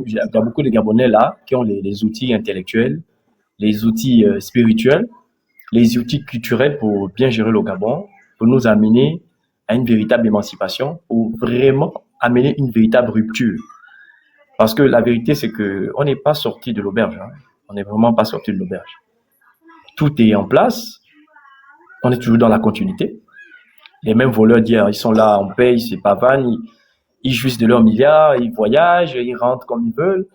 Il y a beaucoup de Gabonais là qui ont les outils intellectuels, les outils spirituels, les outils culturels pour bien gérer le Gabon, pour nous amener à une véritable émancipation, pour vraiment amener une véritable rupture. Parce que la vérité, c'est que on n'est pas sorti de l'auberge. Hein. On n'est vraiment pas sorti de l'auberge. Tout est en place. On est toujours dans la continuité. Les mêmes voleurs d'hier, ils sont là, on paye, ils se pavanent, ils jouissent de leurs milliards, ils voyagent, ils rentrent comme ils veulent.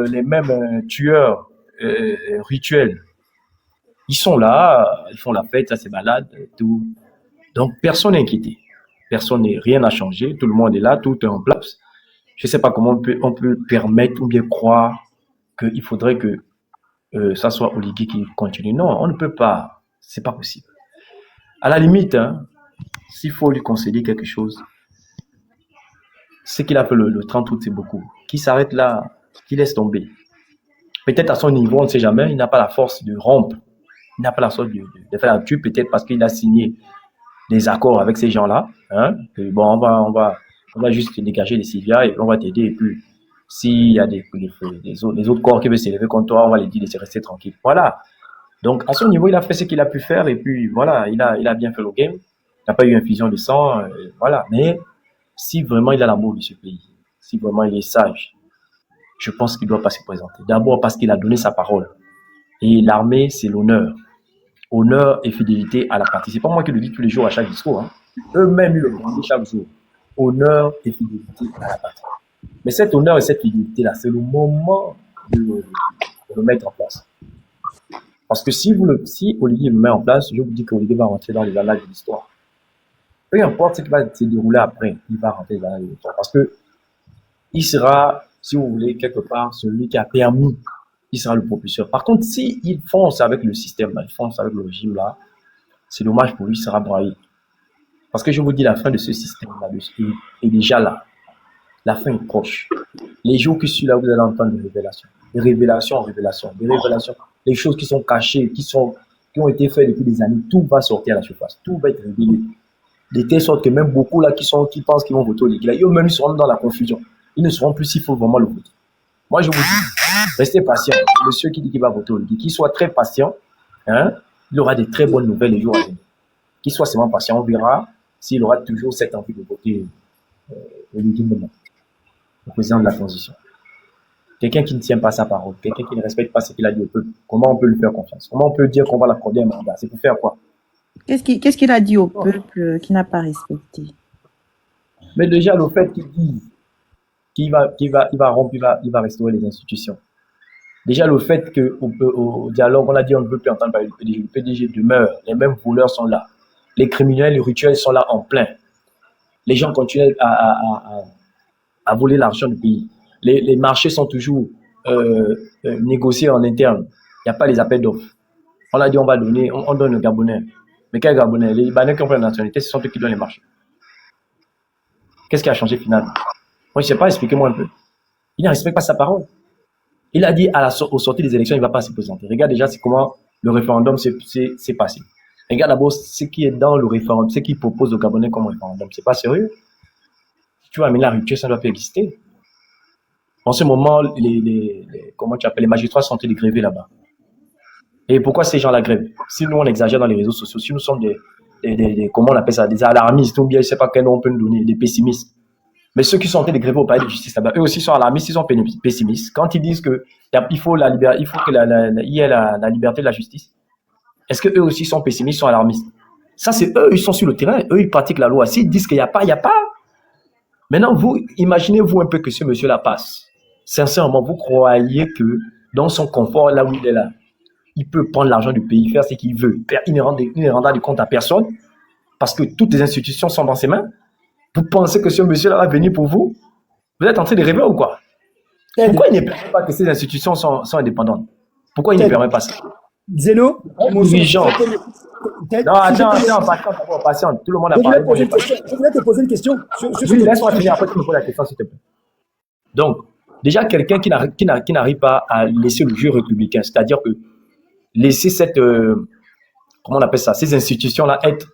Les mêmes tueurs rituels, ils sont là, ils font la fête, ça c'est malade, tout. Donc personne n'est inquiété, personne n'est, rien n'a changé, tout le monde est là, tout est en place. Je ne sais pas comment on peut permettre ou bien croire qu'il faudrait que ça soit Oligui qui continue. Non, on ne peut pas, c'est pas possible. À la limite, hein, s'il faut lui concéder quelque chose, ce qu'il a fait le 30 août, c'est beaucoup. Qui s'arrête là, qui laisse tomber. Peut-être à son niveau, on ne sait jamais, il n'a pas la force de rompre. Il n'a pas la force de faire la tue, peut-être parce qu'il a signé des accords avec ces gens-là. Hein. Et bon, on va juste dégager les Sylvia et on va t'aider. Et puis, s'il y a les autres corps qui veulent s'élever contre toi, on va les dire de rester tranquille. Voilà. Donc, à son niveau, il a fait ce qu'il a pu faire. Et puis, voilà, il a bien fait le game. Il n'a pas eu infusion de sang. Voilà. Mais si vraiment il a l'amour de ce pays, si vraiment il est sage, je pense qu'il ne doit pas se présenter. D'abord parce qu'il a donné sa parole. Et l'armée, c'est l'honneur. Honneur et fidélité à la patrie. C'est pas moi qui le dis tous les jours à chaque discours. Hein. Eux-mêmes, ils le disent chaque jour. Honneur et fidélité à la patrie. Mais cet honneur et cette fidélité-là, c'est le moment de le mettre en place. Parce que si Olivier le met en place, je vous dis qu'Olivier va rentrer dans les annales de l'histoire. Peu importe ce qui va se dérouler après, il va rentrer dans les annales de l'histoire. Parce que il sera, si vous voulez, quelque part, celui qui a permis, il sera le propulseur. Par contre, s'il fonce avec le système, là, il fonce avec le régime, là, c'est dommage pour lui, il sera braillé. Parce que je vous dis, la fin de ce système-là est déjà là. La fin est proche. Les jours qui suivent là, vous allez entendre des révélations. Des révélations en révélations. Des révélations. Les choses qui sont cachées, qui ont été faites depuis des années, tout va sortir à la surface. Tout va être révélé. De telle sorte que même beaucoup là qui pensent qu'ils vont voter au Ligue, eux-mêmes seront dans la confusion. Ils ne sauront plus s'il faut vraiment le voter. Moi, je vous dis, restez patient. Monsieur qui dit qu'il va voter au Ligue, qu'il soit très patient, hein, il aura de très bonnes nouvelles les jours à venir. Qu'il soit seulement patient, on verra s'il aura toujours cette envie de voter au Ligue, le président de la transition. Quelqu'un qui ne tient pas sa parole, quelqu'un qui ne respecte pas ce qu'il a dit au peuple, comment on peut lui faire confiance? Comment on peut dire qu'on va l'accorder un mandat? C'est pour faire quoi? Qu'est-ce qu'il a dit au peuple qui n'a pas respecté? Mais déjà, le fait qu'il dise qu'il va rompre, il va restaurer les institutions. Déjà, le fait qu'au dialogue, on a dit on ne veut plus entendre parler du PDG. Le PDG demeure, les mêmes voleurs sont là. Les criminels, les rituels sont là en plein. Les gens continuent à voler l'argent du pays. Les marchés sont toujours négociés en interne. Il n'y a pas les appels d'offres. On a dit on va donner, on donne aux Gabonais. Mais quels Gabonais? Les Libanais qui ont pris la nationalité, ce sont eux qui donnent les marchés. Qu'est-ce qui a changé finalement? Moi, je ne sais pas, expliquez-moi un peu. Il ne respecte pas sa parole. Il a dit au sortie des élections, il ne va pas se présenter. Regarde déjà comment le référendum s'est passé. Regarde d'abord ce qui est dans le référendum, ce qu'il propose aux Gabonais comme référendum. C'est pas sérieux. Si tu vas amener la rupture, ça ne doit pas exister. En ce moment, comment tu appelles, les magistrats sont en train de gréver là-bas. Et pourquoi ces gens la grèvent? Si nous, on exagère dans les réseaux sociaux, si nous sommes comment on appelle ça, des alarmistes, ou bien je ne sais pas quel nom on peut nous donner, des pessimistes. Mais ceux qui sont en train de gréver au palais de justice là-bas, eux aussi sont alarmistes, ils sont pessimistes. Quand ils disent qu'il faut la liberté, il faut qu'il y ait la liberté de la justice, est-ce que eux aussi sont pessimistes, sont alarmistes? Ça, c'est eux, ils sont sur le terrain, eux, ils pratiquent la loi. S'ils disent qu'il n'y a pas, il n'y a pas. Maintenant, vous, imaginez-vous un peu que ce monsieur-là passe. Sincèrement, vous croyez que dans son confort, là où il est là, il peut prendre l'argent du pays, faire ce qu'il veut. Il ne rendra de compte à personne parce que toutes les institutions sont dans ses mains. Vous pensez que ce monsieur-là va venir pour vous? Vous êtes en train de rêver ou quoi? Pourquoi il ne permet pas que ces institutions sont indépendantes? Pourquoi il ne permet pas ça? Zeno, dirigeant. Non, attends, patiente. Tout le monde a parlé. Je voulais te poser une question. Oui, laisse-moi finir, après tu me poses la question, s'il te plaît. Donc, déjà, quelqu'un qui n'arrive pas à laisser le jeu républicain, c'est-à-dire que laisser comment on appelle ça, ces institutions-là être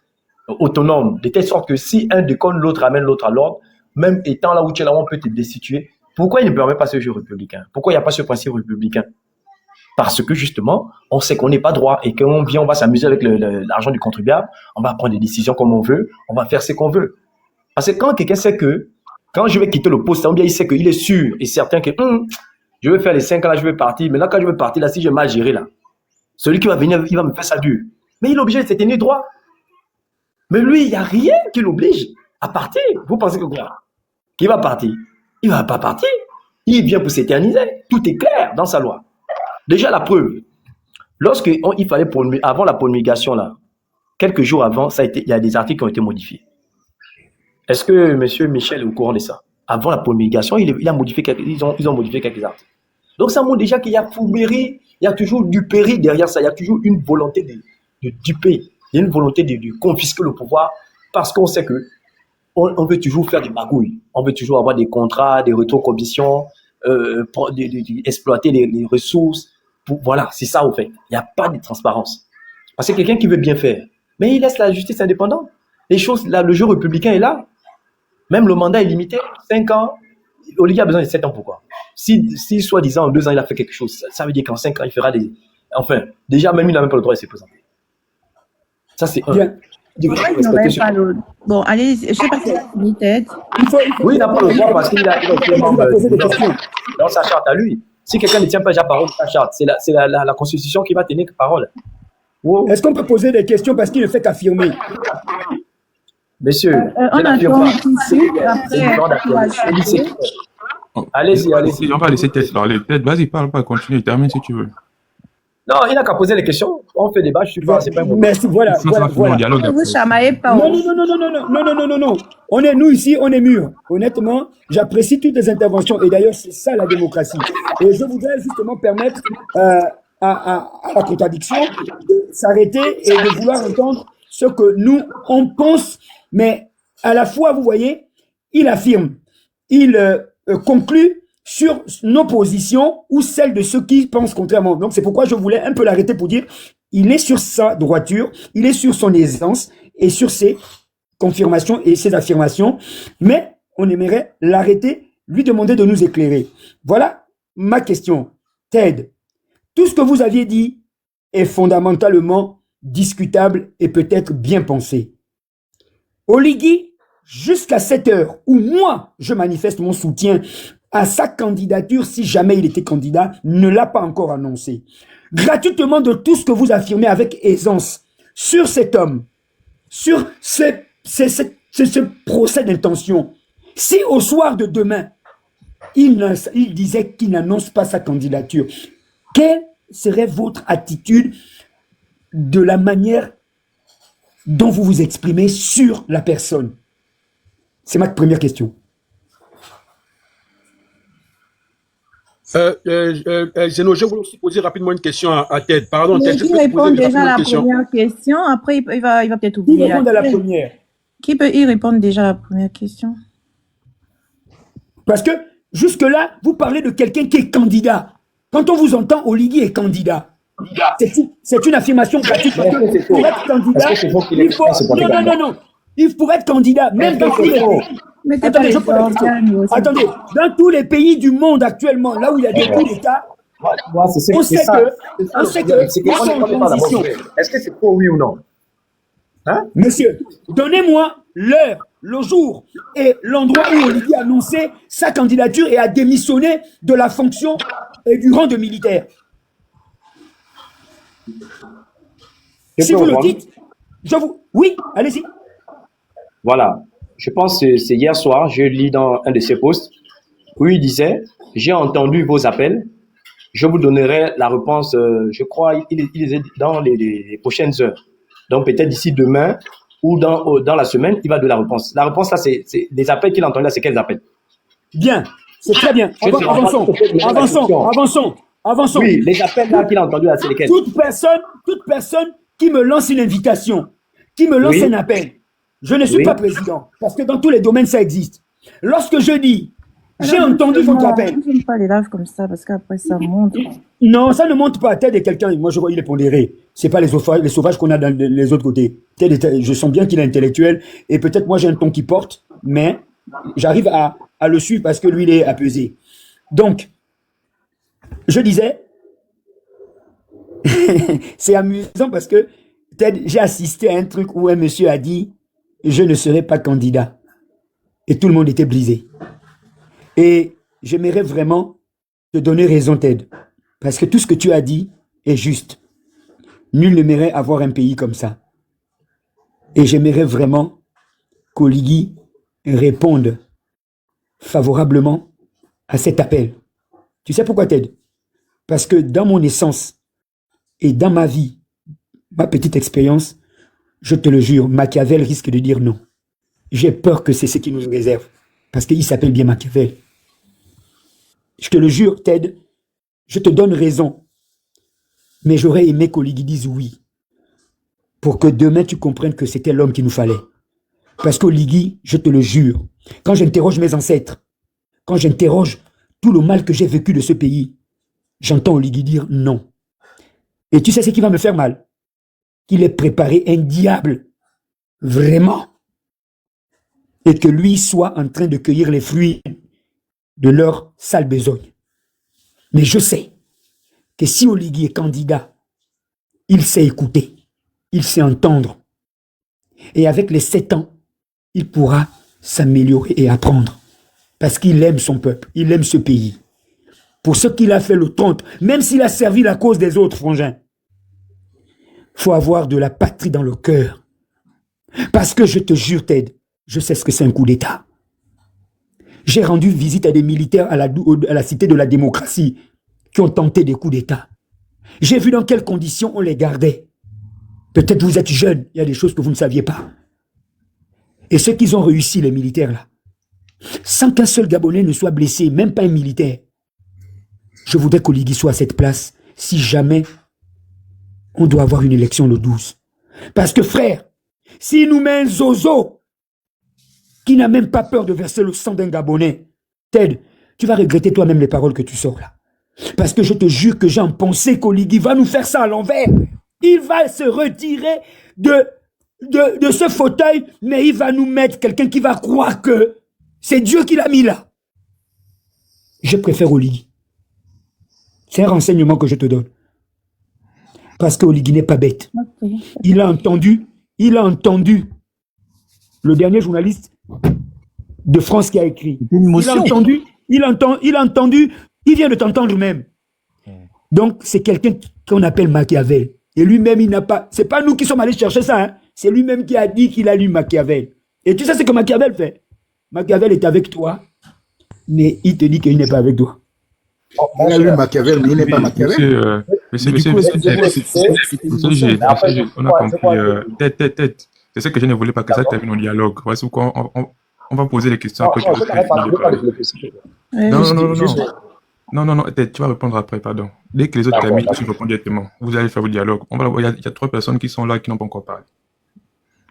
autonomes, de telle sorte que si un déconne, l'autre amène l'autre à l'ordre, même étant là où tu es là, on peut te destituer. Pourquoi il ne permet pas ce jeu républicain? Pourquoi il n'y a pas ce principe républicain? Parce que justement, on sait qu'on n'est pas droit et qu'on vient, on va s'amuser avec l'argent du contribuable, on va prendre des décisions comme on veut, on va faire ce qu'on veut. Parce que quand quelqu'un sait que, quand je vais quitter le poste, ou bien il sait qu'il est sûr et certain que je vais faire les 5 ans là, je vais partir, mais là, quand je vais partir, là, si j'ai mal géré là, celui qui va venir, il va me faire ça dur. Mais il est obligé de se tenir droit. Mais lui, il n'y a rien qui l'oblige à partir. Vous pensez que quoi? Qu'il va partir? Il ne va pas partir. Il vient pour s'éterniser. Tout est clair dans sa loi. Déjà, la preuve. Il fallait avant la promulgation, là, quelques jours avant, il y a des articles qui ont été modifiés. Est-ce que M. Michel est au courant de ça? Avant la promulgation, ils ont modifié quelques articles. Donc, ça montre déjà qu'il y a fourberie, il y a toujours du péri derrière ça. Il y a toujours une volonté de duper. Il y a une volonté de confisquer le pouvoir parce qu'on sait que on veut toujours faire des magouilles. On veut toujours avoir des contrats, des rétrocommissions, exploiter les ressources. Voilà, c'est ça au fait. Il n'y a pas de transparence. Parce que quelqu'un qui veut bien faire, mais il laisse la justice indépendante. Les choses, là, le jeu républicain est là. Même le mandat est limité, 5 ans. Olivier a besoin de 7 ans, pourquoi? Si soi-disant en 2 ans il a fait quelque chose, ça veut dire qu'en 5 ans il fera des... Enfin, déjà même il n'a même pas le droit de se présenter. Ça c'est un. Bon, allez, je sais pas si c'est fini, Ted. Oui, il n'a pas le droit parce qu'il a été membre dans sa charte à lui. Si quelqu'un ne tient pas déjà parole de sa charte, c'est la Constitution qui va tenir parole. Wow. Est-ce qu'on peut poser des questions parce qu'il ne fait qu'affirmer? Monsieur, on attend ici, allez-y. On va laisser Ted parler. Ted, vas-y, parle pas, continue, termine si tu veux. Non, il n'a qu'à poser les questions. On fait débat, je suis pas. C'est pas merci, voilà. Vous chamaillez pas. Non. Nous ici, on est mûrs. Honnêtement, j'apprécie toutes les interventions. Et d'ailleurs, c'est ça la démocratie. Et je voudrais justement permettre à la contradiction de s'arrêter et de vouloir entendre ce que nous, on pense. Mais à la fois, vous voyez, il affirme, il conclut sur nos positions ou celles de ceux qui pensent contrairement. Donc, c'est pourquoi je voulais un peu l'arrêter pour dire, il est sur sa droiture, il est sur son aisance et sur ses confirmations et ses affirmations, mais on aimerait l'arrêter, lui demander de nous éclairer. Voilà ma question. Ted, tout ce que vous aviez dit est fondamentalement discutable et peut-être bien pensé. Oligui, jusqu'à cette heure où moi, je manifeste mon soutien à sa candidature, si jamais il était candidat, ne l'a pas encore annoncé. Gratuitement de tout ce que vous affirmez avec aisance sur cet homme, sur ce procès d'intention, si au soir de demain, il disait qu'il n'annonce pas sa candidature, quelle serait votre attitude de la manière dont vous vous exprimez sur la personne? C'est ma première question. Zeno, je voulais aussi poser rapidement une question à Ted. Pardon, Ted, je peux répondre déjà à la première question. Après, il va peut-être oublier. Qui répond à la première? Qui peut y répondre déjà à la première question? Parce que jusque-là, vous parlez de quelqu'un qui est candidat. Quand on vous entend, Oligui est candidat. C'est une affirmation gratuite. Parce que pour être candidat, il faut... Non. Il faut être candidat, même dans tous les pays. Attendez, dans tous les pays du monde actuellement, là où il y a des coups d'État, on sait que ils sont en transition. Est-ce que c'est faux, oui ou non? Hein? Monsieur, donnez-moi l'heure, le jour et l'endroit où Oligui a annoncé sa candidature et a démissionné de la fonction et du rang de militaire. Si vous le dites, oui, allez-y. Voilà. Je pense que c'est hier soir, je lis dans un de ses posts où il disait « J'ai entendu vos appels, je vous donnerai la réponse, je crois, il est dans les prochaines heures. Donc peut-être d'ici demain ou dans la semaine, il va donner la réponse. La réponse là, c'est les appels qu'il a entendus là, c'est quels appels? Bien, c'est très bien. Avançons. Oui, les appels là qu'il a entendus là, c'est lesquels? Toute personne qui me lance une invitation, qui me lance un appel, je ne suis pas président, parce que dans tous les domaines, ça existe. Lorsque je dis, j'ai entendu votre appel. Je n'aime pas les lives comme ça, parce qu'après, ça monte. Non, ça ne monte pas. Ted est quelqu'un, moi je vois, il est pondéré. C'est pas les sauvages qu'on a dans les autres côtés. Je sens bien qu'il est intellectuel, et peut-être moi j'ai un ton qui porte, mais j'arrive à le suivre parce que lui, il est apaisé. Donc, je disais, c'est amusant parce que j'ai assisté à un truc où un monsieur a dit « Je ne serai pas candidat ». Et tout le monde était brisé. Et j'aimerais vraiment te donner raison, Ted. Parce que tout ce que tu as dit est juste. Nul n'aimerait avoir un pays comme ça. Et j'aimerais vraiment qu'Oligui réponde favorablement à cet appel. Tu sais pourquoi, Ted? Parce que dans mon essence et dans ma vie, ma petite expérience, je te le jure, Machiavel risque de dire non. J'ai peur que c'est ce qui nous réserve. Parce qu'il s'appelle bien Machiavel. Je te le jure, Ted, je te donne raison. Mais j'aurais aimé qu'Oligui dise oui. Pour que demain tu comprennes que c'était l'homme qu'il nous fallait. Parce qu'Oligui, je te le jure, quand j'interroge mes ancêtres, quand j'interroge tout le mal que j'ai vécu de ce pays, j'entends Oligui dire non. Et tu sais ce qui va me faire mal? Qu'il ait préparé un diable. Vraiment. Et que lui soit en train de cueillir les fruits de leur sale besogne. Mais je sais que si Oligui est candidat, il sait écouter, il sait entendre. Et avec les 7 ans, il pourra s'améliorer et apprendre. Parce qu'il aime son peuple, il aime ce pays. Pour ce qu'il a fait le 30, même s'il a servi la cause des autres, frangins, il faut avoir de la patrie dans le cœur. Parce que je te jure, Ted, je sais ce que c'est un coup d'État. J'ai rendu visite à des militaires à la cité de la démocratie qui ont tenté des coups d'État. J'ai vu dans quelles conditions on les gardait. Peut-être vous êtes jeunes, il y a des choses que vous ne saviez pas. Et ceux qui ont réussi, les militaires là, sans qu'un seul Gabonais ne soit blessé, même pas un militaire, je voudrais qu'Oligui soit à cette place si jamais on doit avoir une élection le 12. Parce que frère, s'il nous met un zozo qui n'a même pas peur de verser le sang d'un Gabonais, Ted, tu vas regretter toi-même les paroles que tu sors là. Parce que je te jure que j'en pensais qu'Oligui va nous faire ça à l'envers. Il va se retirer de ce fauteuil, mais il va nous mettre quelqu'un qui va croire que c'est Dieu qui l'a mis là. Je préfère Oligui. C'est un renseignement que je te donne. Parce qu'Oligui n'est pas bête. Ok. Il a entendu le dernier journaliste de France qui a écrit. Il a entendu, il vient de t'entendre même. Donc, c'est quelqu'un qu'on appelle Machiavel. Et lui-même, il n'a pas, c'est pas nous qui sommes allés chercher ça, hein. C'est lui-même qui a dit qu'il a lu Machiavel. Et tu sais ce que Machiavel fait? Machiavel est avec toi, mais il te dit qu'il n'est pas avec toi. Il a lu Machiavel, mais il n'est pas Machiavel. Monsieur, on a compris. Tête. C'est ce que je ne voulais pas que ça termine au dialogue. Voici pourquoi on va poser les questions après que vous avez fini de parler. Non, tête, tu vas répondre après, pardon. Dès que les autres terminent, tu réponds directement. Vous allez faire vos dialogues. Il y a 3 personnes qui sont là qui n'ont pas encore parlé.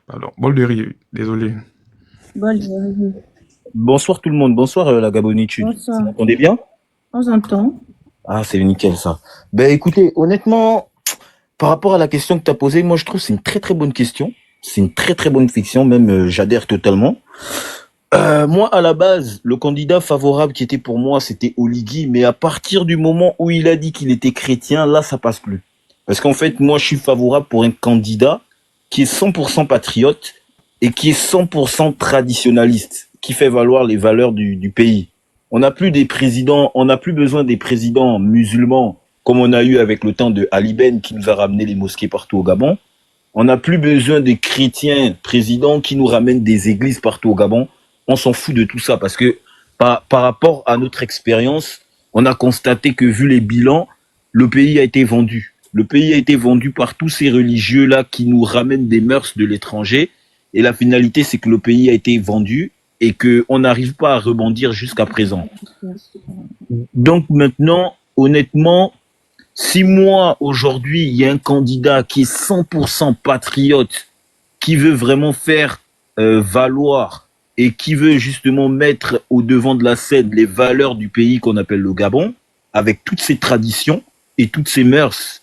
Pardon. Bol de riz, désolé. Bonsoir tout le monde, bonsoir la Gabonitude. Bonsoir. Vous m'entendez bien? On s'entend. Ah, c'est nickel ça. Ben écoutez, honnêtement, par rapport à la question que tu as posée, moi je trouve que c'est une très très bonne question. C'est une très très bonne fiction, même j'adhère totalement. Moi, à la base, le candidat favorable qui était pour moi, c'était Oligui, mais à partir du moment où il a dit qu'il était chrétien, là, ça passe plus. Parce qu'en fait, moi, je suis favorable pour un candidat qui est 100% patriote et qui est 100% traditionnaliste, qui fait valoir les valeurs du pays. On n'a plus besoin des présidents musulmans comme on a eu avec le temps de Ali Ben qui nous a ramené les mosquées partout au Gabon. On n'a plus besoin des chrétiens présidents qui nous ramènent des églises partout au Gabon. On s'en fout de tout ça parce que par rapport à notre expérience, on a constaté que vu les bilans, le pays a été vendu. Le pays a été vendu par tous ces religieux-là qui nous ramènent des mœurs de l'étranger. Et la finalité, c'est que le pays a été vendu et qu'on n'arrive pas à rebondir jusqu'à présent. Donc maintenant, honnêtement, si moi, aujourd'hui, il y a un candidat qui est 100% patriote, qui veut vraiment faire valoir et qui veut justement mettre au devant de la scène les valeurs du pays qu'on appelle le Gabon, avec toutes ses traditions et toutes ses mœurs,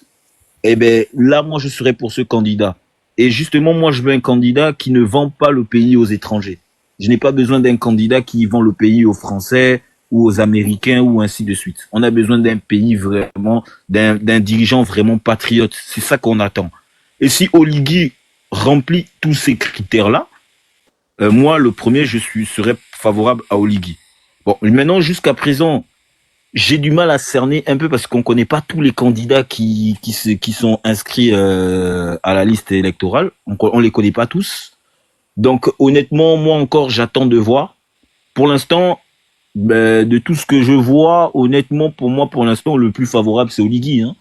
eh ben là, moi, je serais pour ce candidat. Et justement, moi, je veux un candidat qui ne vend pas le pays aux étrangers. Je n'ai pas besoin d'un candidat qui vend le pays aux Français, ou aux Américains ou ainsi de suite. On a besoin d'un pays vraiment, d'un dirigeant vraiment patriote. C'est ça qu'on attend. Et si Oligui remplit tous ces critères-là, moi, le premier, serais favorable à Oligui. Bon, maintenant, jusqu'à présent, j'ai du mal à cerner un peu parce qu'on connaît pas tous les candidats qui sont inscrits à la liste électorale. On les connaît pas tous. Donc, honnêtement, moi encore, j'attends de voir. Pour l'instant, de tout ce que je vois, honnêtement, pour moi, pour l'instant, le plus favorable, c'est Oligui. Hein.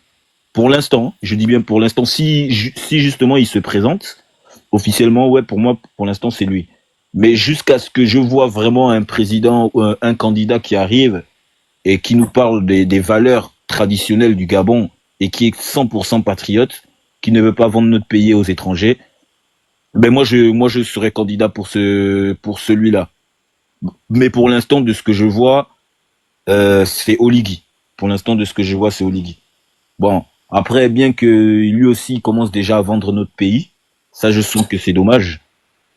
Pour l'instant, je dis bien pour l'instant, si justement il se présente, officiellement, ouais, pour moi, pour l'instant, c'est lui. Mais jusqu'à ce que je vois vraiment un président ou un candidat qui arrive et qui nous parle des valeurs traditionnelles du Gabon et qui est 100% patriote, qui ne veut pas vendre notre pays aux étrangers, ben moi je serais candidat pour celui-là. Mais pour l'instant, de ce que je vois, c'est Oligui. Pour l'instant, de ce que je vois, c'est Oligui. Bon, après, bien que lui aussi commence déjà à vendre notre pays, ça je sens que c'est dommage.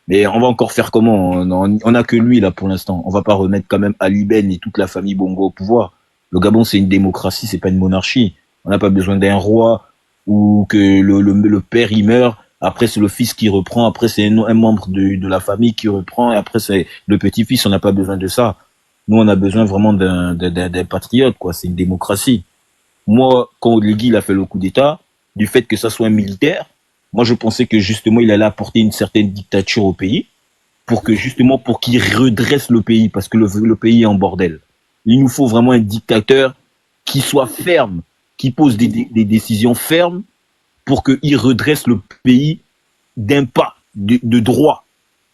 Mais on va encore faire comment? On a que lui là pour l'instant. On va pas remettre quand même Ali Ben et toute la famille Bongo au pouvoir. Le Gabon c'est une démocratie, c'est pas une monarchie. On n'a pas besoin d'un roi ou que le père il meurt. Après c'est le fils qui reprend. Après c'est un membre de la famille qui reprend. Et après c'est le petit-fils. On n'a pas besoin de ça. Nous on a besoin vraiment d'un patriote quoi. C'est une démocratie. Moi quand Oligui il a fait le coup d'État, du fait que ça soit un militaire. Moi, je pensais que justement, il allait apporter une certaine dictature au pays pour qu'il redresse le pays parce que le pays est en bordel. Il nous faut vraiment un dictateur qui soit ferme, qui pose des décisions fermes pour qu'il redresse le pays d'un pas, de droit.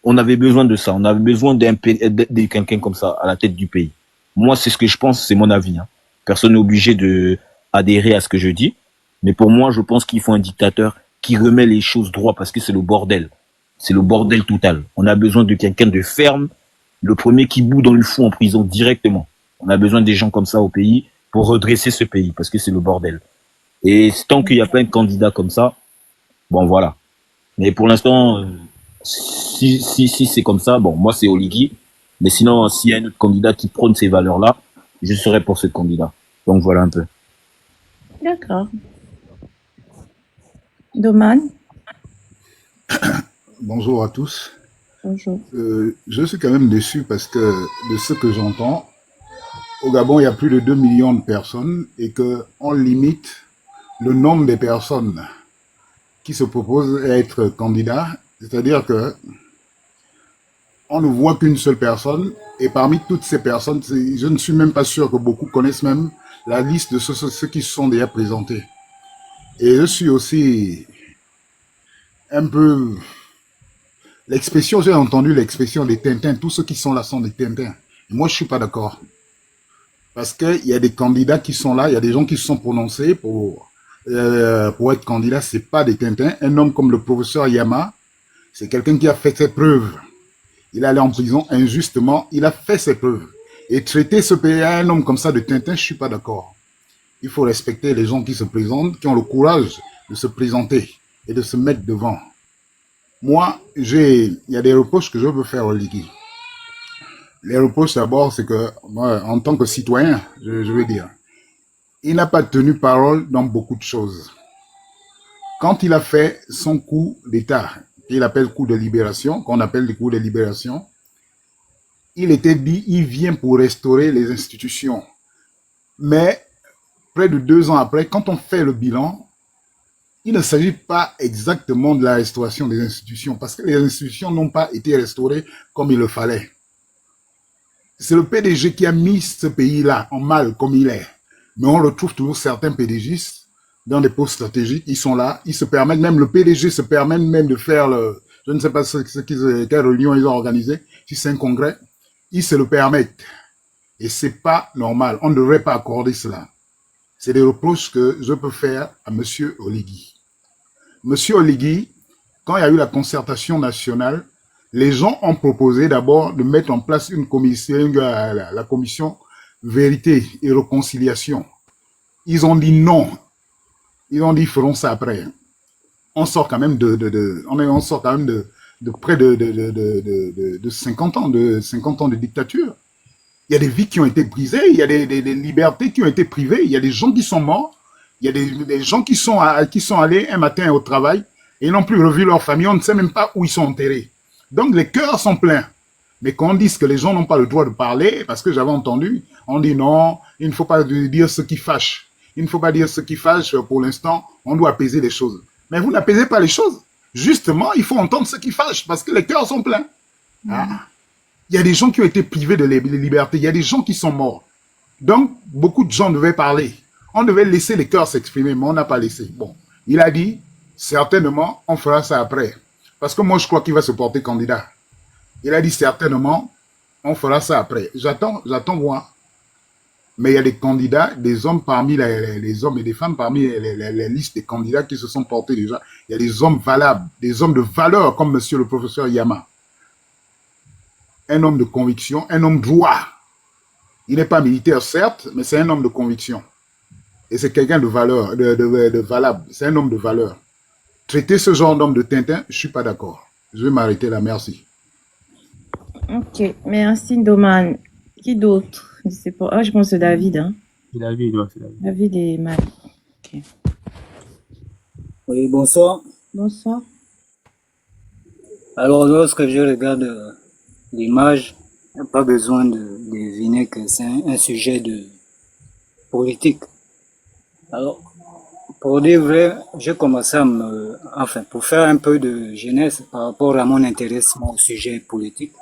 On avait besoin de ça. On avait besoin de quelqu'un comme ça à la tête du pays. Moi, c'est ce que je pense, c'est mon avis. Hein. Personne n'est obligé de adhérer à ce que je dis. Mais pour moi, je pense qu'il faut un dictateur qui remet les choses droit parce que c'est le bordel. C'est le bordel total. On a besoin de quelqu'un de ferme, le premier qui bout dans le fou en prison directement. On a besoin des gens comme ça au pays pour redresser ce pays parce que c'est le bordel. Et tant qu'il n'y a pas un candidat comme ça, bon voilà. Mais pour l'instant, si c'est comme ça, bon moi c'est Oligui. Mais sinon, s'il y a un autre candidat qui prône ces valeurs-là, je serai pour ce candidat. Donc voilà un peu. D'accord. Doman. Bonjour à tous. Bonjour. Je suis quand même déçu parce que de ce que j'entends, au Gabon, il y a plus de 2 millions de personnes et qu'on limite le nombre des personnes qui se proposent à être candidats. C'est-à-dire que on ne voit qu'une seule personne et parmi toutes ces personnes, je ne suis même pas sûr que beaucoup connaissent même la liste de ceux qui se sont déjà présentés. Et je suis aussi un peu... j'ai entendu l'expression des Tintins. Tous ceux qui sont là sont des Tintins. Et moi, je suis pas d'accord. Parce qu'il y a des candidats qui sont là, il y a des gens qui se sont prononcés pour être candidat. C'est pas des Tintins. Un homme comme le professeur Yama, c'est quelqu'un qui a fait ses preuves. Il est allé en prison injustement. Il a fait ses preuves. Et traiter ce pays à un homme comme ça de Tintin, je suis pas d'accord. Il faut respecter les gens qui se présentent, qui ont le courage de se présenter et de se mettre devant. Moi, il y a des reproches que je veux faire au Oligui. Les reproches d'abord, c'est que, moi, en tant que citoyen, je veux dire, il n'a pas tenu parole dans beaucoup de choses. Quand il a fait son coup d'État, qu'il appelle coup de libération, qu'on appelle le coup de libération, il était dit, il vient pour restaurer les institutions. Mais, près de 2 ans après, quand on fait le bilan, il ne s'agit pas exactement de la restauration des institutions, parce que les institutions n'ont pas été restaurées comme il le fallait. C'est le PDG qui a mis ce pays-là en mal comme il est. Mais on retrouve toujours certains PDGistes dans des postes stratégiques. Ils sont là, ils se permettent, même le PDG se permet même de faire je ne sais pas quelle réunion ils ont organisé, si c'est un congrès, ils se le permettent. Et c'est pas normal. On ne devrait pas accorder cela. C'est des reproches que je peux faire à Monsieur Oligui. Monsieur Oligui, quand il y a eu la concertation nationale, les gens ont proposé d'abord de mettre en place une commission, la commission vérité et réconciliation. Ils ont dit non. Ils ont dit feront ça après. On sort quand même on sort quand même de près de 50 ans de dictature. Il y a des vies qui ont été brisées, il y a des libertés qui ont été privées, il y a des gens qui sont morts, il y a des gens qui sont allés un matin au travail et ils n'ont plus revu leur famille, on ne sait même pas où ils sont enterrés. Donc les cœurs sont pleins. Mais quand on dit que les gens n'ont pas le droit de parler, parce que j'avais entendu, on dit non, il ne faut pas dire ce qui fâche. Il ne faut pas dire ce qui fâche pour l'instant, on doit apaiser les choses. Mais vous n'apaisez pas les choses. Justement, il faut entendre ce qui fâche, parce que les cœurs sont pleins. Ah. Il y a des gens qui ont été privés de liberté, il y a des gens qui sont morts. Donc, beaucoup de gens devaient parler. On devait laisser les cœurs s'exprimer, mais on n'a pas laissé. Bon, il a dit, certainement, on fera ça après. Parce que moi, je crois qu'il va se porter candidat. Il a dit, certainement, on fera ça après. J'attends moi. Mais il y a des candidats, des hommes parmi les hommes et des femmes parmi les listes des candidats qui se sont portés déjà. Il y a des hommes valables, des hommes de valeur, comme monsieur le professeur Yama. Un homme de conviction, un homme droit. Il n'est pas militaire, certes, mais c'est un homme de conviction. Et c'est quelqu'un de valeur, de valable. C'est un homme de valeur. Traiter ce genre d'homme de Tintin, je suis pas d'accord. Je vais m'arrêter là, merci. Ok, merci Doman. Qui d'autre? Je sais pas. Ah, je pense que c'est David. Hein. C'est David, ouais, c'est David. David et Marie. Ok. Oui, bonsoir. Bonsoir. Alors, lorsque je regarde l'image, il n'y a pas besoin de deviner que c'est un sujet de politique. Alors, pour dire vrai, j'ai commencé pour faire un peu de jeunesse par rapport à mon intéressement au sujet politique.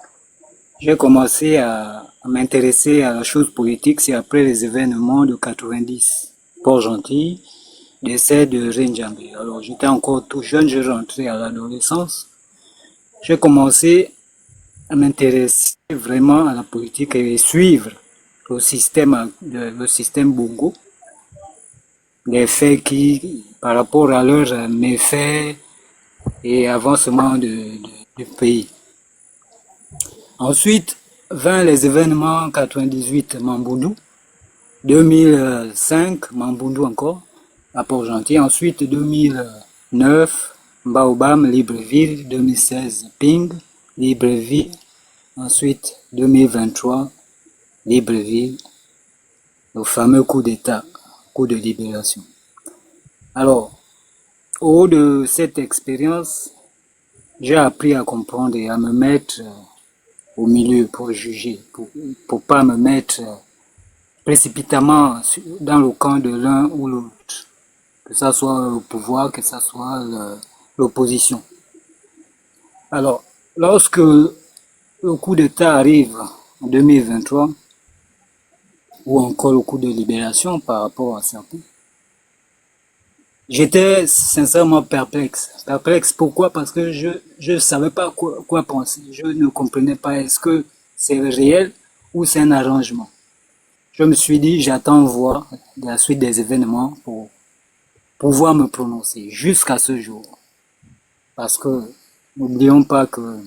J'ai commencé à m'intéresser à la chose politique, c'est après les événements de 90, Port-Gentil, décès de Renjambe. Alors, j'étais encore tout jeune, je rentrais à l'adolescence. J'ai commencé à m'intéresser vraiment à la politique et suivre le système Bongo, les faits qui, par rapport à leurs méfaits et avancement du pays. Ensuite, vint les événements 98 Mamboundou, 2005 Mamboundou encore, à Port-Gentil. Ensuite, 2009 Baobam, Libreville, 2016 Ping, Libreville. Ensuite, 2023 Libreville, le fameux coup d'État, coup de libération. Alors, au haut de cette expérience, j'ai appris à comprendre et à me mettre au milieu pour juger, pour pas me mettre précipitamment dans le camp de l'un ou l'autre, que ça soit le pouvoir, que ça soit l'opposition. Alors, lorsque le coup d'État arrive en 2023, ou encore le coup de libération par rapport à certains, j'étais sincèrement perplexe. Perplexe pourquoi? Parce que je savais pas quoi penser. Je ne comprenais pas est-ce que c'est réel ou c'est un arrangement. Je me suis dit, j'attends voir la suite des événements pour pouvoir me prononcer jusqu'à ce jour. Parce que n'oublions pas que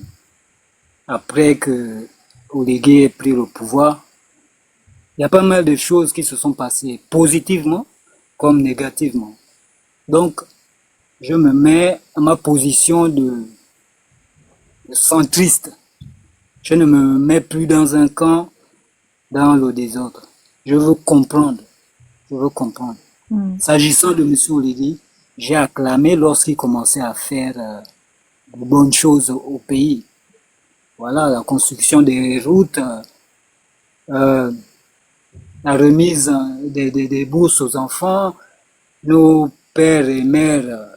après que Oligui ait pris le pouvoir, il y a pas mal de choses qui se sont passées positivement comme négativement. Donc, je me mets à ma position de centriste. Je ne me mets plus dans un camp, dans le désordre. Je veux comprendre. Je veux comprendre. S'agissant de M. Oligui, j'ai acclamé lorsqu'il commençait à faire de bonnes choses au pays. Voilà, la construction des routes, la remise des bourses aux enfants, nos pères et mères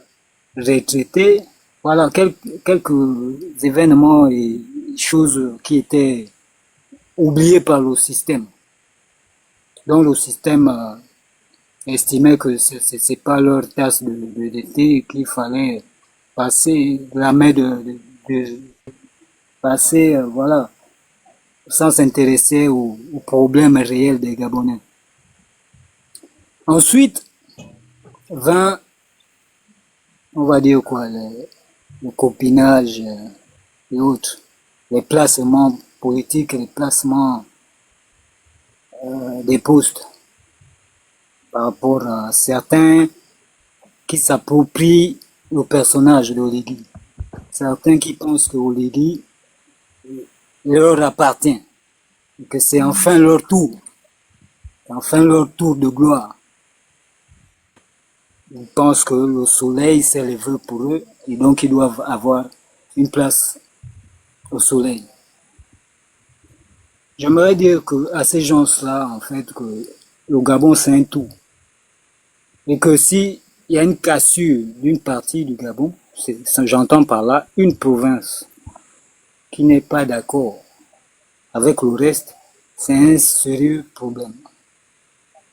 retraités. Voilà, quelques événements et choses qui étaient oubliées par le système. Donc le système estimait que c'est pas leur tasse de thé, qu'il fallait passer la main passer, voilà, sans s'intéresser aux problèmes réels des Gabonais. Ensuite, vint, on va dire quoi, le copinage et autres, les placements politiques, les placements des postes par rapport à certains qui s'approprient le personnage d'Oligui. Certains qui pensent que Oligui leur appartient. que c'est enfin leur tour, de gloire. Ils pensent que le soleil s'est levé pour eux et donc ils doivent avoir une place au soleil. J'aimerais dire que à ces gens-là, en fait, que le Gabon c'est un tout. Et que si il y a une cassure d'une partie du Gabon, j'entends par là une province qui n'est pas d'accord avec le reste, c'est un sérieux problème.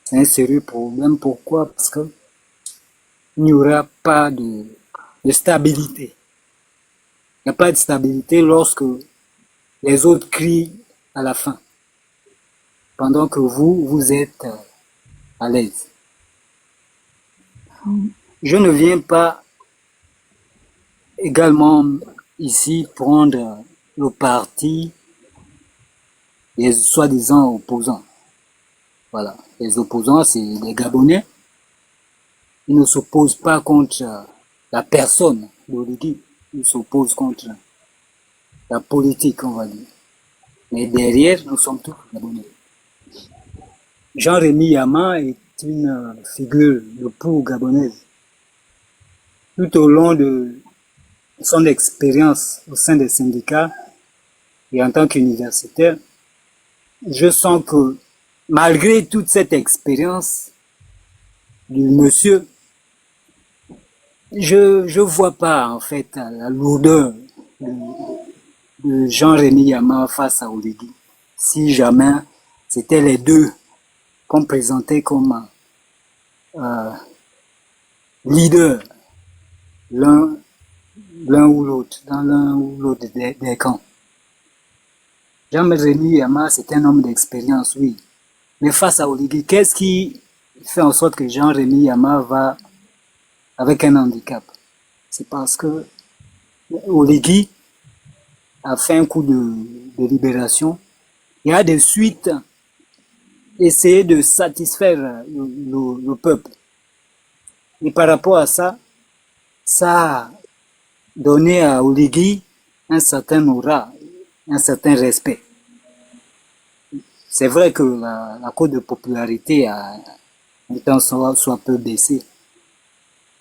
C'est un sérieux problème. Pourquoi? Parce que il n'y aura pas de stabilité. Il n'y a pas de stabilité lorsque les autres crient à la fin, pendant que vous êtes à l'aise. Je ne viens pas également ici prendre le parti des soi-disant opposants. Voilà. Les opposants, c'est les Gabonais. Ils ne s'opposent pas contre la personne d'Oligui. Ils s'opposent contre la politique, on va dire. Mais derrière, nous sommes tous Gabonais. Jean-Rémy Yama est une figure de proue gabonaise. Tout au long de son expérience au sein des syndicats et en tant qu'universitaire, je sens que malgré toute cette expérience du monsieur, je vois pas en fait la lourdeur de Jean-Rémy Yama face à Oligui. Si jamais c'était les deux qu'on présentait comme leaders, l'un ou l'autre, dans l'un ou l'autre des camps. Jean-Rémy Yama, c'est un homme d'expérience, oui. Mais face à Oligui, qu'est-ce qui fait en sorte que Jean-Rémy Yama va avec un handicap? C'est parce que Oligui a fait un coup de libération et a de suite essayé de satisfaire le peuple. Et par rapport à ça, ça a donné à Oligui un certain aura, un certain respect. C'est vrai que la cote de popularité a un temps soit peu baissé.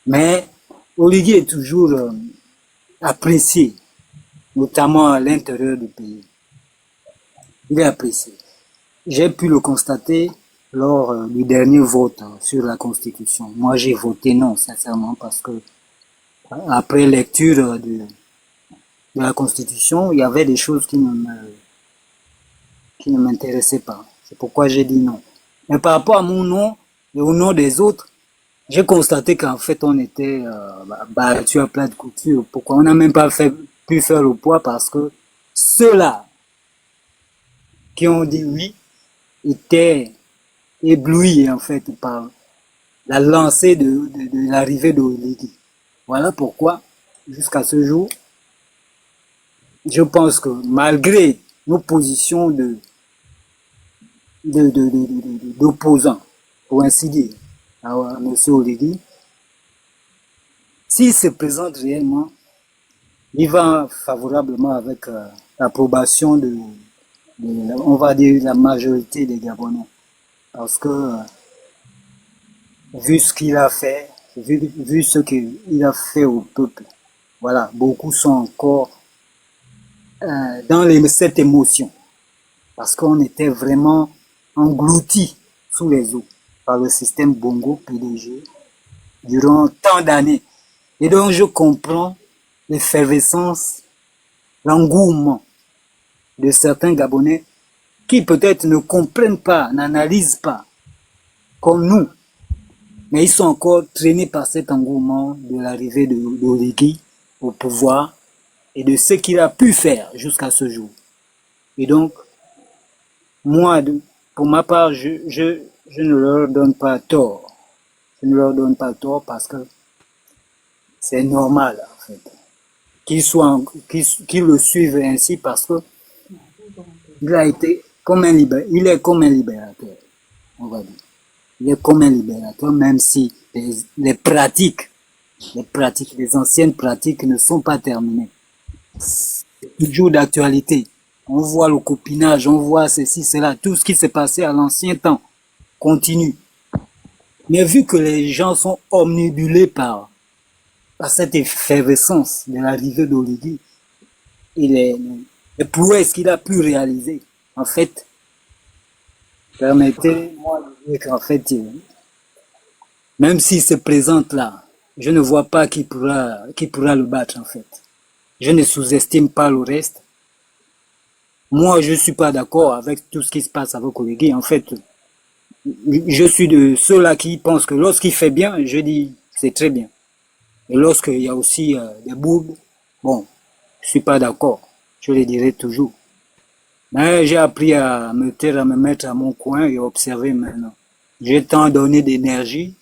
Mais Oligui est toujours apprécié, notamment à l'intérieur du pays. Il est apprécié. J'ai pu le constater lors du dernier vote sur la Constitution. Moi, j'ai voté non, sincèrement, parce que après lecture de la Constitution, il y avait des choses qui ne m'intéressaient pas. C'est pourquoi j'ai dit non. Mais par rapport à mon nom et au nom des autres, j'ai constaté qu'en fait, on était battu à plat de couture. Pourquoi? On n'a même pas pu faire le poids parce que ceux-là qui ont dit oui étaient éblouis en fait par la lancée de l'arrivée d'Oligui. Voilà pourquoi, jusqu'à ce jour, je pense que malgré nos positions d'opposants, pour ainsi dire, à M. Oligui, s'il se présente réellement, il va favorablement avec l'approbation on va dire, la majorité des Gabonais. Parce que, vu ce qu'il a fait, vu ce qu'il a fait au peuple, voilà, beaucoup sont encore dans cette émotion. Parce qu'on était vraiment engloutis sous les eaux par le système Bongo PDG durant tant d'années. Et donc, je comprends l'effervescence, l'engouement de certains Gabonais qui peut-être ne comprennent pas, n'analysent pas, comme nous. Mais ils sont encore traînés par cet engouement de l'arrivée d'Oligui au pouvoir et de ce qu'il a pu faire jusqu'à ce jour. Et donc, moi, pour ma part, je ne leur donne pas tort. Je ne leur donne pas tort parce que c'est normal, en fait. Qu'ils le suivent ainsi parce que il est comme un libérateur, on va dire. Il est comme un libérateur, même si les anciennes pratiques ne sont pas terminées. C'est toujours d'actualité. on voit le copinage, on voit ceci, cela, tout ce qui s'est passé à l'ancien temps continue. Mais vu que les gens sont omnibulés par cette effervescence de l'arrivée d'Oligui et les prouesses qu'il a pu réaliser, en fait, permettez-moi de dire qu'en fait, même s'il se présente là, je ne vois pas qui pourra le battre, en fait. Je ne sous-estime pas le reste. Moi, je suis pas d'accord avec tout ce qui se passe avec Oligui. En fait, je suis de ceux-là qui pensent que lorsqu'il fait bien, je dis c'est très bien. Et lorsqu'il y a aussi des boubes, bon, je suis pas d'accord. Je le dirai toujours. Mais j'ai appris à me taire, à me mettre à mon coin et observer maintenant. J'ai tant donné d'énergie.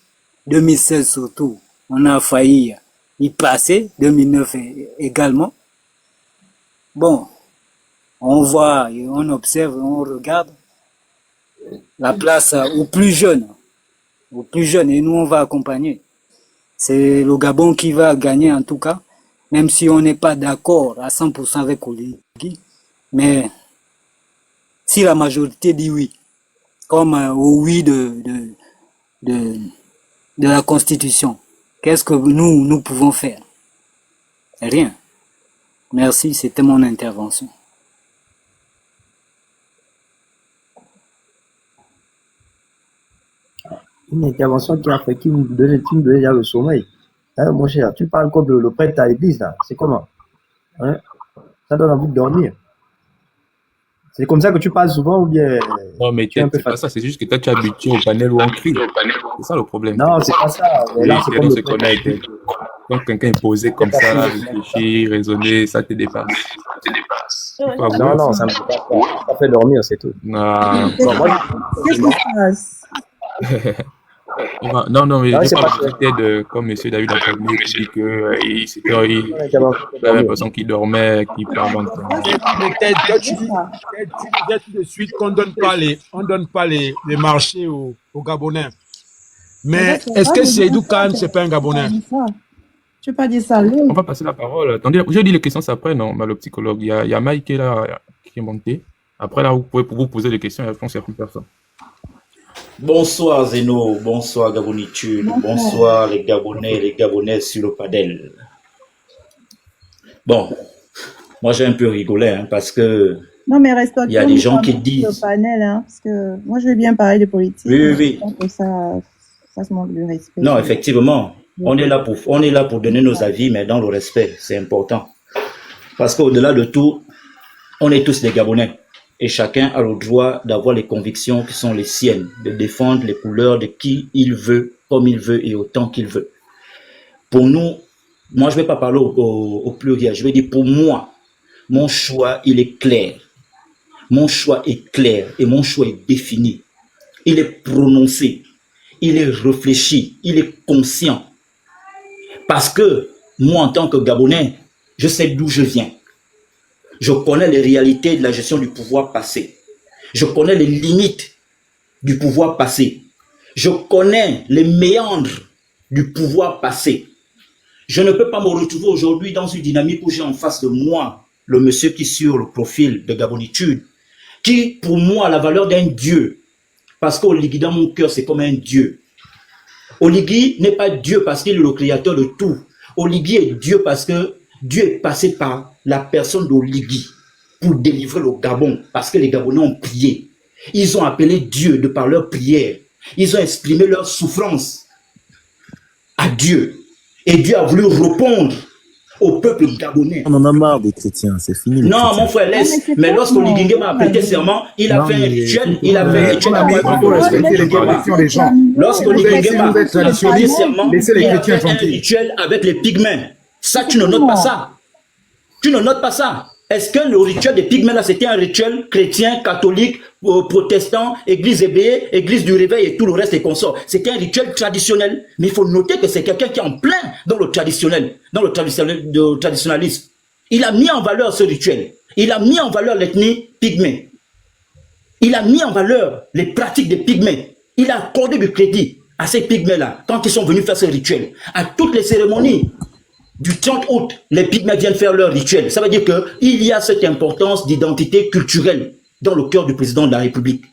2016 surtout, on a failli y passer. 2009 également. Bon, on voit, on observe, on regarde la place aux plus jeunes, et nous on va accompagner. C'est le Gabon qui va gagner en tout cas, même si on n'est pas d'accord à 100% avec Oligui, mais si la majorité dit oui, comme au oui de la Constitution, qu'est-ce que nous pouvons faire? Rien. Merci, c'était mon intervention. Une intervention qui me donne déjà le sommeil. Hein, mon cher, tu parles comme le prêtre à l'église, là. C'est comment? Hein? Ça donne envie de dormir. C'est comme ça que tu parles souvent ou bien Non, mais tu es un peu c'est pas fatigué? ça, c'est juste que toi, tu es habitué au panel où on crie. C'est ça le problème. Non, c'est pas ça. Mais Oui, là, c'est les comme gens le se prêtre. connectent. Quand quelqu'un est posé comme ça, là, réfléchir, raisonner, ça te dépasse. Faut pas avouer Non, ça. ça me fait pas. Ça fait dormir, c'est tout. Non, Bon, moi, Qu'est-ce qui se passe? non, mais non, je c'est parle pas ça. peut-être comme M. David a prévenu, qui dit que c'était Une intervention pour la même dormir. personne qui dormait, qui parle dans le temps. Mais toi, tu dis tout de suite qu'on donne pas les marchés aux Gabonais. Mais est-ce que Seydou Khan, c'est pas un Gabonais? Tu peux pas dire ça, On va passer la parole. Attendez, je dis les questions après, non, mais le psychologue. Il y a Mike qui est là, qui est monté. Après, là, vous pouvez vous poser des questions et répondre à plus personne. Bonsoir Zeno, bonsoir Gabonitude, bonsoir les Gabonais et les Gabonaises sur le padel. Bon, moi j'ai un peu rigolé hein, parce que Non, mais reste il y a des gens qui le disent, panel, hein, parce que moi, je veux bien parler de politique. oui, Mais je oui, pense que ça se manque de respect. non, effectivement, on est là pour donner nos avis, mais dans le respect, c'est important. Parce qu'au-delà de tout, on est tous des Gabonais. Et chacun a le droit d'avoir les convictions qui sont les siennes, de défendre les couleurs de qui il veut, comme il veut et autant qu'il veut. Pour nous, moi je ne vais pas parler au pluriel, je vais dire pour moi, mon choix il est clair. Mon choix est clair et mon choix est défini. Il est prononcé, il est réfléchi, il est conscient. Parce que moi en tant que Gabonais, je sais d'où je viens. Je connais les réalités de la gestion du pouvoir passé. Je connais les limites du pouvoir passé. Je connais les méandres du pouvoir passé. Je ne peux pas me retrouver aujourd'hui dans une dynamique où j'ai en face de moi le monsieur qui est sur le profil de Gabonitude, qui pour moi a la valeur d'un dieu. Parce qu'Oligui dans mon cœur c'est comme un dieu. Oligui n'est pas Dieu parce qu'il est le créateur de tout. Oligui est Dieu parce que Dieu est passé par la personne d'Oligui pour délivrer le Gabon, parce que les Gabonais ont prié. Ils ont appelé Dieu de par leur prière. Ils ont exprimé leur souffrance à Dieu. Et Dieu a voulu répondre au peuple gabonais. On en a marre des chrétiens, c'est fini. Non, mon frère, laisse. Mais lorsque Oligui m'a prêté serment, il a fait un rituel. Il a fait un rituel. Il faut respecter les convictions des gens. Lorsque Oligui m'a prêté serment, Laissez les il a chrétiens fait un tranquilles. rituel avec les pygmées. Ça, tu ne notes pas ça. Tu ne notes pas ça. Est-ce que le rituel des pygmées là, c'était un rituel chrétien, catholique, protestant, église hébraïque, église du réveil et tout le reste et consorts? C'était un rituel traditionnel. Mais il faut noter que c'est quelqu'un qui est en plein dans le traditionnalisme. Il a mis en valeur ce rituel. Il a mis en valeur l'ethnie pygmée. Il a mis en valeur les pratiques des pygmées. Il a accordé du crédit à ces pygmées là quand ils sont venus faire ce rituel. À toutes les cérémonies. du 30 août, les pygmées viennent faire leur rituel. Ça veut dire qu'il y a cette importance d'identité culturelle dans le cœur du président de la République.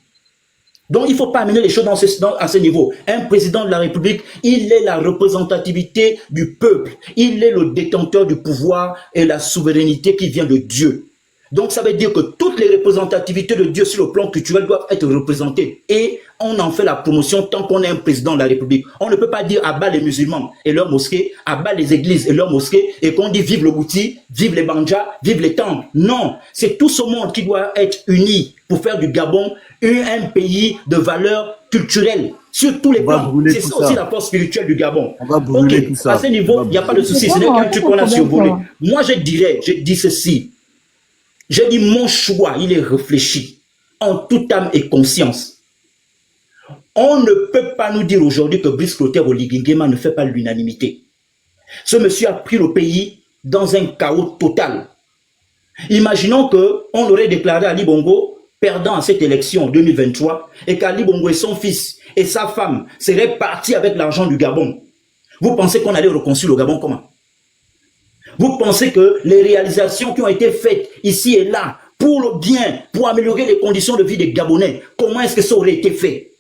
Donc, il ne faut pas amener les choses à ce niveau. Un président de la République, il est la représentativité du peuple. Il est le détenteur du pouvoir et la souveraineté qui vient de Dieu. Donc, ça veut dire que toutes les représentativités de Dieu sur le plan culturel doivent être représentées. Et on en fait la promotion tant qu'on est un président de la République. On ne peut pas dire à bas les musulmans et leurs mosquées, à bas les églises et leurs mosquées, et qu'on dit vive le Bouti, vive les Bandjas, vive les temples. Non, c'est tout ce monde qui doit être uni pour faire du Gabon un pays de valeurs culturelles sur tous les plans. C'est ça aussi l'apport spirituel du Gabon. On va brûler tout ça. À ce niveau, il n'y a pas de souci. Ce n'est qu'un truc qu'on a survolé. Moi, je dis ceci. J'ai dit mon choix, il est réfléchi en toute âme et conscience. On ne peut pas nous dire aujourd'hui que Brice Clotaire Oligui Nguema ne fait pas l'unanimité. Ce monsieur a pris le pays dans un chaos total. Imaginons qu'on aurait déclaré Ali Bongo perdant à cette élection 2023 et qu'Ali Bongo et son fils et sa femme seraient partis avec l'argent du Gabon. Vous pensez qu'on allait reconstruire le Gabon comment? Vous pensez que les réalisations qui ont été faites ici et là pour le bien, pour améliorer les conditions de vie des Gabonais, comment est-ce que ça aurait été fait?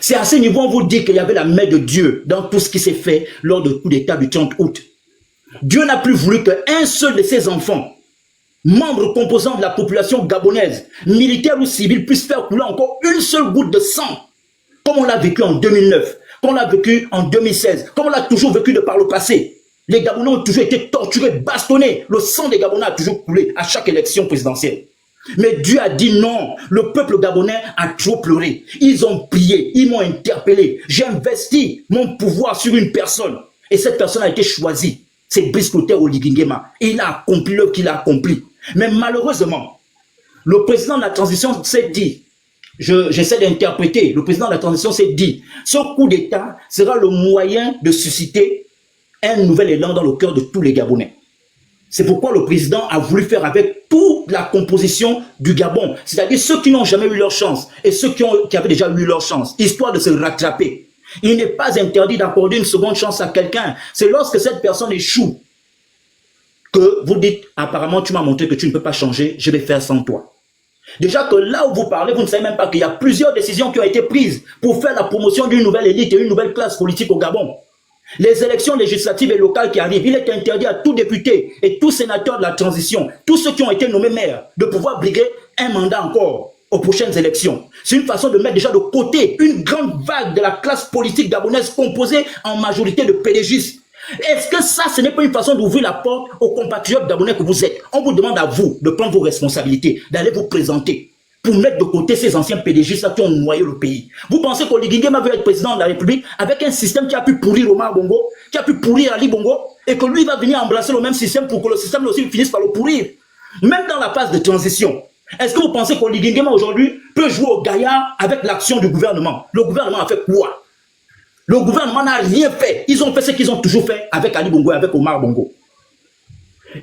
C'est à ce niveau on vous dit qu'il y avait la main de Dieu dans tout ce qui s'est fait lors du coup d'État du 30 août. Dieu n'a plus voulu qu'un seul de ses enfants, membres composants de la population gabonaise, militaire ou civile, puisse faire couler encore une seule goutte de sang, comme on l'a vécu en 2009, comme on l'a vécu en 2016, comme on l'a toujours vécu de par le passé. Les Gabonais ont toujours été torturés, bastonnés. Le sang des Gabonais a toujours coulé à chaque élection présidentielle. Mais Dieu a dit non. Le peuple gabonais a trop pleuré. Ils ont prié, ils m'ont interpellé. J'ai investi mon pouvoir sur une personne. Et cette personne a été choisie. C'est Brice Clotaire Oligui Nguema. Et il a accompli l'œuvre qu'il a accompli. Mais malheureusement, le président de la transition s'est dit, j'essaie d'interpréter, le président de la transition s'est dit, ce coup d'État sera le moyen de susciter un nouvel élan dans le cœur de tous les Gabonais. C'est pourquoi le président a voulu faire avec toute la composition du Gabon, c'est-à-dire ceux qui n'ont jamais eu leur chance et ceux qui avaient déjà eu leur chance, histoire de se rattraper. Il n'est pas interdit d'accorder une seconde chance à quelqu'un. C'est lorsque cette personne échoue que vous dites, apparemment tu m'as montré que tu ne peux pas changer, je vais faire sans toi. Déjà que là où vous parlez, vous ne savez même pas qu'il y a plusieurs décisions qui ont été prises pour faire la promotion d'une nouvelle élite et une nouvelle classe politique au Gabon. Les élections législatives et locales qui arrivent, il est interdit à tout député et tout sénateur de la transition, tous ceux qui ont été nommés maires, de pouvoir briguer un mandat encore aux prochaines élections. C'est une façon de mettre déjà de côté une grande vague de la classe politique gabonaise composée en majorité de pédégistes. Est-ce que ça, ce n'est pas une façon d'ouvrir la porte aux compatriotes gabonais que vous êtes? On vous demande à vous de prendre vos responsabilités, d'aller vous présenter pour mettre de côté ces anciens PDG qui ont noyé le pays. Vous pensez qu'Oligui Nguema veut être président de la République avec un système qui a pu pourrir Omar Bongo, qui a pu pourrir Ali Bongo, et que lui va venir embrasser le même système pour que le système aussi finisse par le pourrir? Même dans la phase de transition, est-ce que vous pensez qu'Oligui Nguema aujourd'hui peut jouer au gaillard avec l'action du gouvernement? Le gouvernement a fait quoi? Le gouvernement n'a rien fait. Ils ont fait ce qu'ils ont toujours fait avec Ali Bongo et avec Omar Bongo.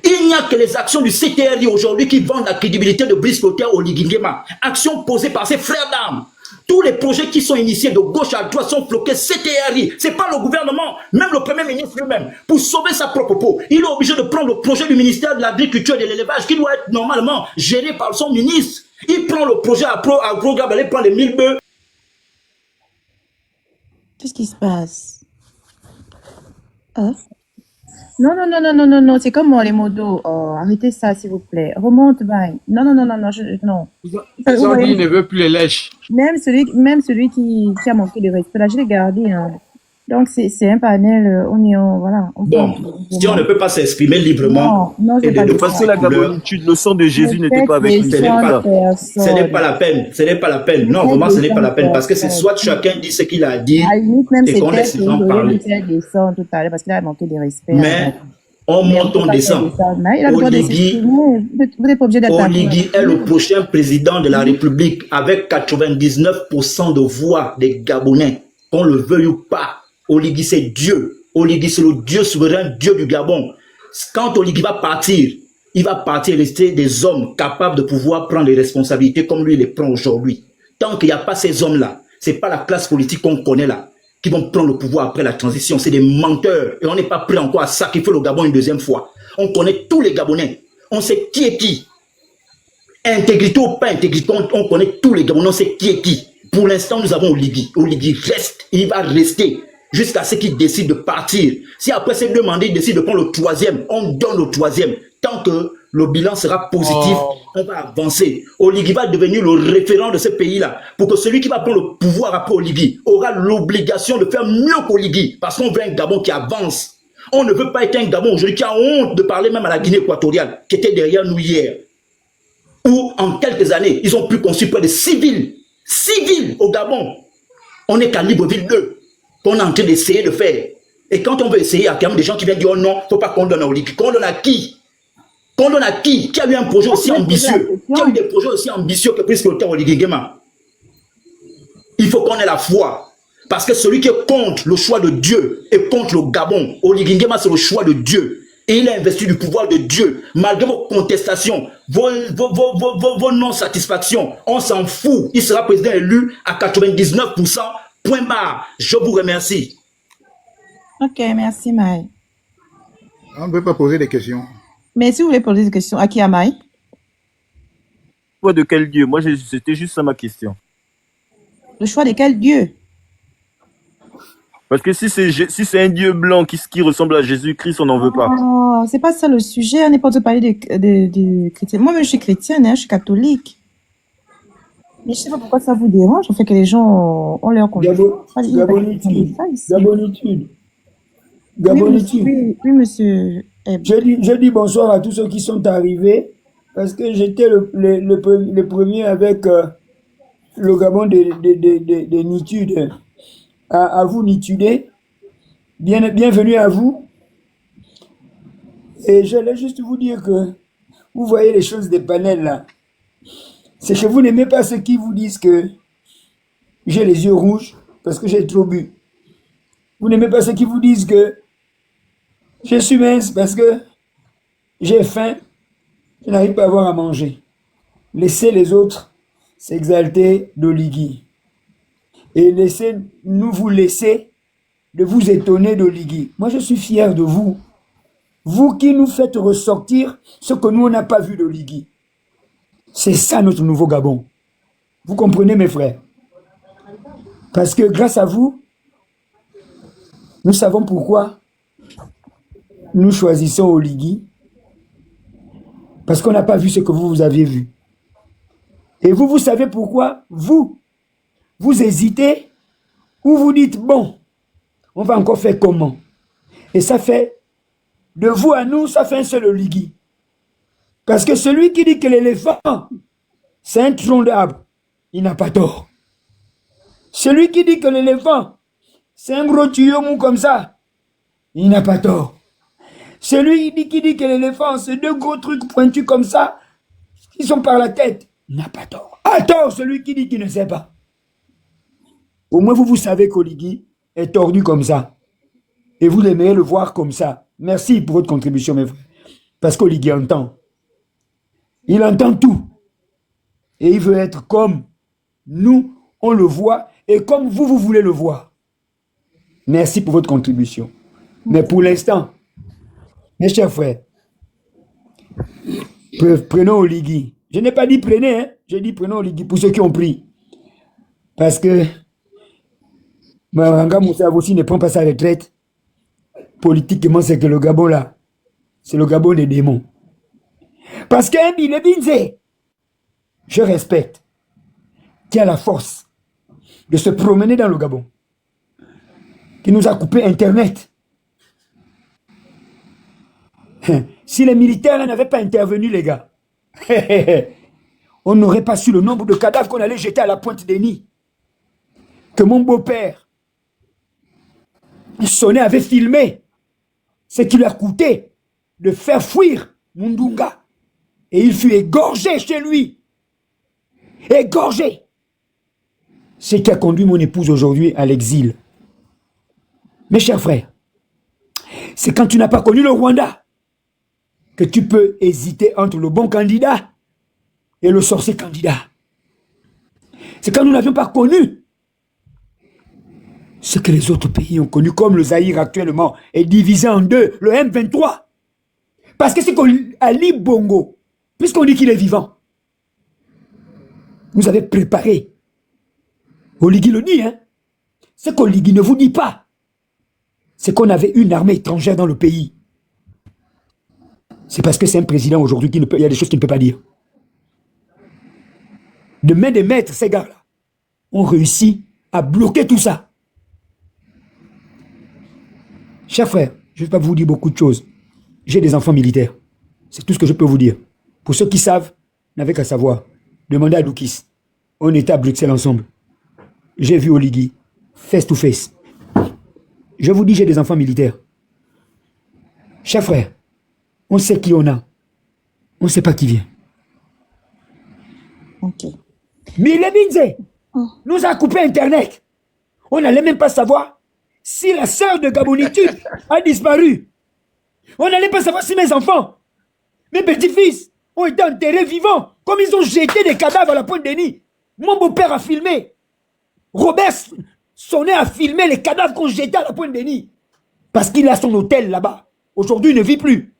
Il n'y a que les actions du CTRI aujourd'hui qui vendent la crédibilité de Brice Clotaire Oligui Nguema. Actions posées par ses frères d'armes. Tous les projets qui sont initiés de gauche à droite sont bloqués CTRI. Ce n'est pas le gouvernement, même le Premier ministre lui-même. Pour sauver sa propre peau, il est obligé de prendre le projet du ministère de l'Agriculture et de l'Élevage qui doit être normalement géré par son ministre. Il prend le projet à programme, il prend les 1000 bœufs. Qu'est-ce qui se passe? Hein? Non, non, non, non, non, non, non, c'est comme moi, les modos. Oh, arrêtez ça, s'il vous plaît. Remonte, bye. Non, non, non, non, non, non. Ils ont dit qu'il ne veut plus les lèches. Même celui qui a manqué de respect, là, je l'ai gardé. Hein. Donc, c'est un panel, voilà. Bon, si on ne peut pas s'exprimer librement. Non, non, c'est pas parce que la gabonitude, le sang de Jésus n'était pas avec lui. Ce n'est pas la peine. Ce n'est pas la peine. Non, vraiment, ce n'est pas la peine. Parce que c'est soit chacun dit ce qu'il a dit et qu'on laisse les gens parler. Parce qu'il a manqué de respect. Mais on monte, on descend. Oligui est le prochain président de la République avec 99% de voix des Gabonais. Qu'on le veuille ou pas. Oligui, c'est Dieu. Oligui, c'est le Dieu souverain, Dieu du Gabon. Quand Oligui va partir, il va partir rester des hommes capables de pouvoir prendre les responsabilités comme lui les prend aujourd'hui. Tant qu'il n'y a pas ces hommes-là, ce n'est pas la classe politique qu'on connaît là, qui vont prendre le pouvoir après la transition. C'est des menteurs. Et on n'est pas prêt encore à sacrifier le Gabon une deuxième fois. On connaît tous les Gabonais. On sait qui est qui. Intégrité ou pas intégrité, on connaît tous les Gabonais, on sait qui est qui. Pour l'instant, nous avons Oligui. Oligui reste, il va rester jusqu'à ce qu'il décide de partir. Si après ces 2 mandats, il décide de prendre le 3e, on donne le 3e. Tant que le bilan sera positif, on va avancer. Oligui va devenir le référent de ce pays-là. Pour que celui qui va prendre le pouvoir après Oligui aura l'obligation de faire mieux qu'Oligui. Parce qu'on veut un Gabon qui avance. On ne veut pas être un Gabon aujourd'hui qui a honte de parler même à la Guinée équatoriale, qui était derrière nous hier. Où en quelques années, ils ont pu construire près de 6 villes. 6 villes au Gabon. On n'est qu'à Libreville 2, qu'on est en train d'essayer de faire. Et quand on veut essayer, il y a quand même des gens qui viennent dire oh non, il ne faut pas qu'on donne à Oligui. Qu'on donne à qui? Qu'on donne à qui? Qui a eu un projet aussi ambitieux? Qui a eu des projets aussi ambitieux que plus que le temps Oligui Nguema? Il faut qu'on ait la foi. Parce que celui qui est contre le choix de Dieu est contre le Gabon. Oligui Nguema, c'est le choix de Dieu. Et il a investi du pouvoir de Dieu. Malgré vos contestations, vos non-satisfactions, on s'en fout. Il sera président élu à 99%. Point barre. Je vous remercie. Ok, merci Maï. On ne peut pas poser des questions. Mais si vous voulez poser des questions, à qui à Maï? Toi, de quel Dieu? Moi, c'était juste ça ma question. Le choix de quel Dieu? Parce que si c'est un Dieu blanc qui ressemble à Jésus-Christ, on n'en veut pas. Oh, c'est pas ça le sujet. On n'est pas en train de parler de chrétien. Moi-même, je suis chrétienne, hein, je suis catholique. Mais je sais pas pourquoi ça vous dérange. En fait, que les gens ont leur conviction. Gabonitude. Oui, monsieur. Je dis bonsoir à tous ceux qui sont arrivés parce que j'étais le premier avec le Gabon de Nitude. À vous, Nitudé. Bienvenue à vous. Et j'allais juste vous dire que vous voyez les choses des panels là. C'est que vous n'aimez pas ceux qui vous disent que j'ai les yeux rouges parce que j'ai trop bu. Vous n'aimez pas ceux qui vous disent que je suis mince parce que j'ai faim, je n'arrive pas à avoir à manger. Laissez les autres s'exalter d'Oligui. Et laissez-nous vous laisser de vous étonner d'Oligui. Moi, je suis fier de vous. Vous qui nous faites ressortir ce que nous, on n'a pas vu d'Oligui. C'est ça notre nouveau Gabon. Vous comprenez, mes frères? Parce que grâce à vous, nous savons pourquoi nous choisissons Oligui. Parce qu'on n'a pas vu ce que vous aviez vu. Et vous savez pourquoi vous hésitez ou vous dites, bon, on va encore faire comment? Et ça fait, de vous à nous, ça fait un seul Oligui. Parce que celui qui dit que l'éléphant, c'est un tronc d'arbre, il n'a pas tort. Celui qui dit que l'éléphant, c'est un gros tuyau mou comme ça, il n'a pas tort. Celui qui dit que l'éléphant, c'est 2 gros trucs pointus comme ça, qui sont par la tête, il n'a pas tort. A tort celui qui dit qu'il ne sait pas. Au moins, vous savez qu'Oligui est tordu comme ça. Et vous aimeriez le voir comme ça. Merci pour votre contribution, mes frères. Parce qu'Oligui entend. Il entend tout. Et il veut être comme nous, on le voit, et comme vous voulez le voir. Merci pour votre contribution. Mais pour l'instant, mes chers frères, prenons Oligui. Je n'ai pas dit prenez, hein? J'ai dit prenons Oligui pour ceux qui ont pris. Parce que Maranga Moussa aussi ne prend pas sa retraite. Politiquement, c'est que le Gabon là, c'est le Gabon des démons. Parce qu'un Bilebinze, je respecte, qui a la force de se promener dans le Gabon, qui nous a coupé Internet. Si les militaires n'avaient pas intervenu, les gars, on n'aurait pas su le nombre de cadavres qu'on allait jeter à la pointe des nids. Que mon beau-père, Sonné, avait filmé ce qui lui a coûté de faire fuir Mundunga. Et il fut égorgé chez lui. Égorgé. C'est ce qui a conduit mon épouse aujourd'hui à l'exil. Mes chers frères, c'est quand tu n'as pas connu le Rwanda que tu peux hésiter entre le bon candidat et le sorcier candidat. C'est quand nous n'avions pas connu Ce que les autres pays ont connu, comme le Zaïre actuellement, est divisé en deux, le M23. Parce que c'est qu'Ali Bongo, puisqu'on dit qu'il est vivant, vous avez préparé. Oligui le dit, hein. Ce qu'Oligui ne vous dit pas, c'est qu'on avait une armée étrangère dans le pays. C'est parce que c'est un président aujourd'hui qui ne peut, il y a des choses qu'il ne peut pas dire. De main de maître, ces gars-là ont réussi à bloquer tout ça. Chers frères, je ne vais pas vous dire beaucoup de choses. J'ai des enfants militaires. C'est tout ce que je peux vous dire. Pour ceux qui savent, n'avez qu'à savoir. Demandez à Doukis. On était à Bruxelles ensemble. J'ai vu Oligui, face to face. Je vous dis, j'ai des enfants militaires. Chers frères, on sait qui on a. On ne sait pas qui vient. Ok. Milebinze nous a coupé Internet. On n'allait même pas savoir si la sœur de Gabonitude a disparu. On n'allait pas savoir si mes enfants, mes petits-fils, ont été enterrés vivants, comme ils ont jeté des cadavres à la Pointe-Denis. Mon beau-père a filmé. Robert Sonnet a filmé les cadavres qu'on jetait à la Pointe-Denis. Parce qu'il a son hôtel là-bas. Aujourd'hui, il ne vit plus.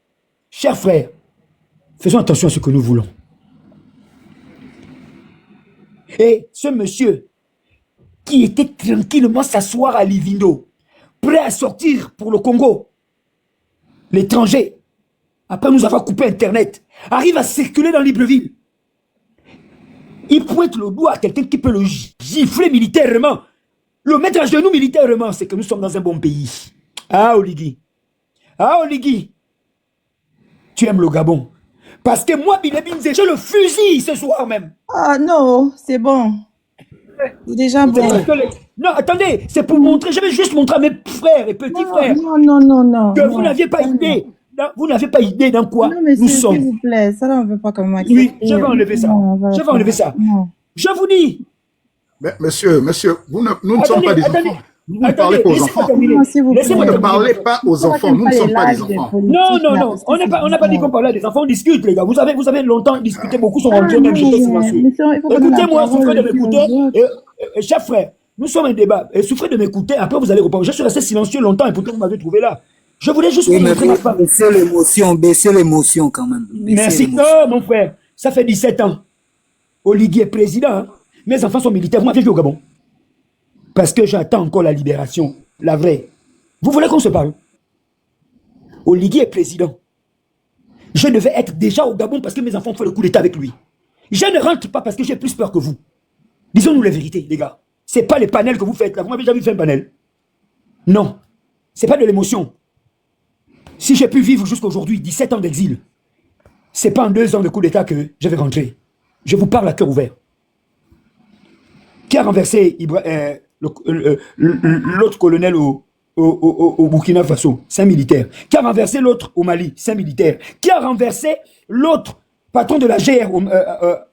Chers frères, faisons attention à ce que nous voulons. Et ce monsieur qui était tranquillement s'asseoir à Livindo, prêt à sortir pour le Congo, l'étranger, après nous avoir coupé Internet, arrive à circuler dans Libreville. Il pointe le doigt à quelqu'un qui peut le gifler militairement, le mettre à genoux militairement. C'est que nous sommes dans un bon pays. Ah, Oligui. Ah, Oligui. Tu aimes le Gabon. Parce que moi, Bilebinze, je le fusille ce soir même. Ah non, c'est bon. C'est déjà bon. Non, attendez, c'est pour montrer, je vais juste montrer à mes frères et petits frères. Non. Que vous n'aviez pas idée. Vous n'avez pas idée dans quoi non, mais nous sommes. S'il vous plaît, ça là, on ne veut pas comme moi. Oui, je vais enlever ça. Je vais enlever ça. Je vous dis. Mais monsieur, nous ne sommes pas des enfants. Vous ne parlez pas aux enfants. Vous ne parlez pas aux enfants. Nous ne sommes pas des enfants. Non. On n'a pas dit qu'on parlait des enfants. On discute, les gars. Vous avez longtemps discuté, beaucoup sont rendus même. J'étais silencieux. Écoutez-moi, souffrez de m'écouter. Chers frères, nous sommes un débat. Souffrez de m'écouter. Après, vous allez répondre. Je suis resté silencieux longtemps et pourtant, vous m'avez trouvé là. Je voulais juste vous montrer ma femme. Baissez l'émotion quand même. Merci. Oh, mon frère, ça fait 17 ans. Oligui est président. Hein. Mes enfants sont militaires. Vous m'avez vu au Gabon. Parce que j'attends encore la libération, la vraie. Vous voulez qu'on se parle? Oligui est président. Je devais être déjà au Gabon parce que mes enfants font le coup d'état avec lui. Je ne rentre pas parce que j'ai plus peur que vous. Disons-nous la vérité, les gars. C'est pas les panels que vous faites là. Vous m'avez jamais fait un panel? Non. C'est pas de l'émotion. Si j'ai pu vivre jusqu'aujourd'hui 17 ans d'exil, c'est pas en 2 ans de coup d'état que je vais rentrer. Je vous parle à cœur ouvert. Qui a renversé l'autre colonel au Burkina Faso? C'est un militaire. Qui a renversé l'autre au Mali? C'est un militaire. Qui a renversé l'autre patron de la GR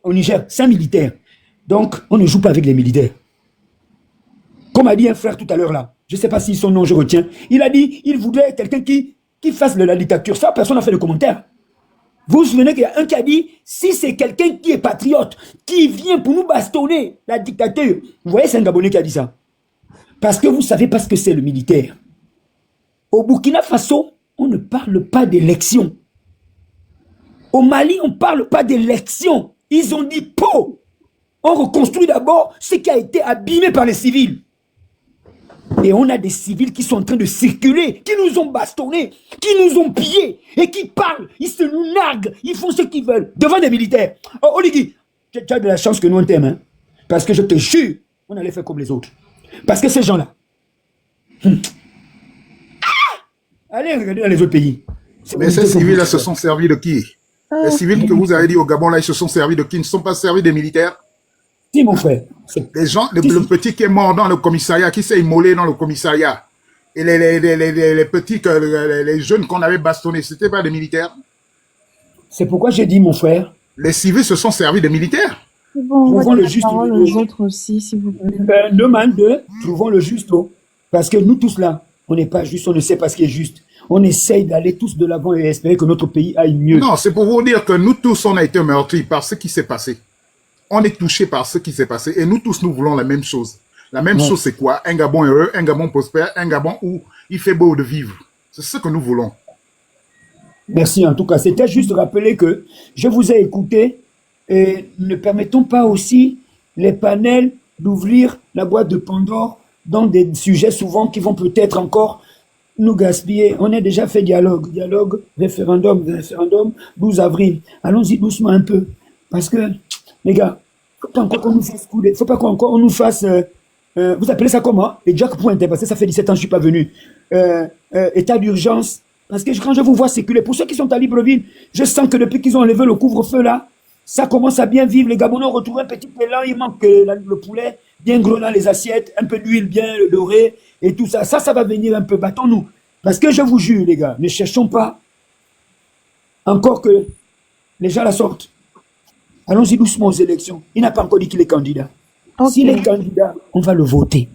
au Niger? C'est un militaire. Donc, on ne joue pas avec les militaires. Comme a dit un frère tout à l'heure là, je ne sais pas si son nom je retiens, il a dit il voudrait quelqu'un qui fasse de la dictature. Ça, personne n'a fait de commentaire. Vous vous souvenez qu'il y a un qui a dit, si c'est quelqu'un qui est patriote, qui vient pour nous bastonner la dictature, vous voyez, c'est un Gabonais qui a dit ça. Parce que vous ne savez pas ce que c'est le militaire. Au Burkina Faso, on ne parle pas d'élection. Au Mali, on ne parle pas d'élection. Ils ont dit, po, on reconstruit d'abord ce qui a été abîmé par les civils. Et on a des civils qui sont en train de circuler, qui nous ont bastonnés, qui nous ont pillés, et qui parlent, ils se nous narguent, ils font ce qu'ils veulent, devant des militaires. Oh, Oligui, tu as de la chance que nous on t'aime, hein? Parce que je te jure, on allait faire comme les autres. Parce que ces gens-là, allez regarder dans les autres pays. Mais ces civils-là se sont servis de qui? Les civils que vous avez dit au Gabon, là, ils se sont servis de qui? Ils ne sont pas servis des militaires? Si, mon frère. Les gens, le petit qui est mort dans le commissariat, qui s'est immolé dans le commissariat, et les petits, les jeunes qu'on avait bastonnés, c'était pas des militaires? C'est pourquoi j'ai dit, mon frère. Les civils se sont servis des militaires. Trouvons le juste aux autres aussi, s'il vous plaît. Demande trouvons le juste. Parce que nous tous là, on n'est pas juste, on ne sait pas ce qui est juste. On essaye d'aller tous de l'avant et espérer que notre pays aille mieux. Non, c'est pour vous dire que nous tous, on a été meurtris par ce qui s'est passé. On est touchés par ce qui s'est passé et nous tous, nous voulons la même chose. La même chose, c'est quoi? Un Gabon heureux, un Gabon prospère, un Gabon où il fait beau de vivre. C'est ce que nous voulons. Merci en tout cas. C'était juste rappeler que je vous ai écouté et ne permettons pas aussi les panels d'ouvrir la boîte de Pandore dans des sujets souvent qui vont peut-être encore nous gaspiller. On a déjà fait dialogue, référendum, 12 avril. Allons-y doucement un peu. Parce que, les gars, faut pas encore qu'on nous fasse couler. Faut pas qu'encore on nous fasse, vous appelez ça comment? Les Jack Pointes, parce que ça fait 17 ans que je suis pas venu. État d'urgence. Parce que quand je vous vois circuler, pour ceux qui sont à Libreville, je sens que depuis qu'ils ont enlevé le couvre-feu là, ça commence à bien vivre. Les Gabonais ont retrouvé un petit élan. Il manque le poulet bien gros dans les assiettes, un peu d'huile bien dorée et tout ça. Ça va venir un peu. Battons-nous. Parce que je vous jure, les gars, ne cherchons pas encore que les gens la sortent. Allons-y doucement aux élections. Il n'a pas encore dit qu'il est candidat. Ok. S'il est candidat, on va le voter.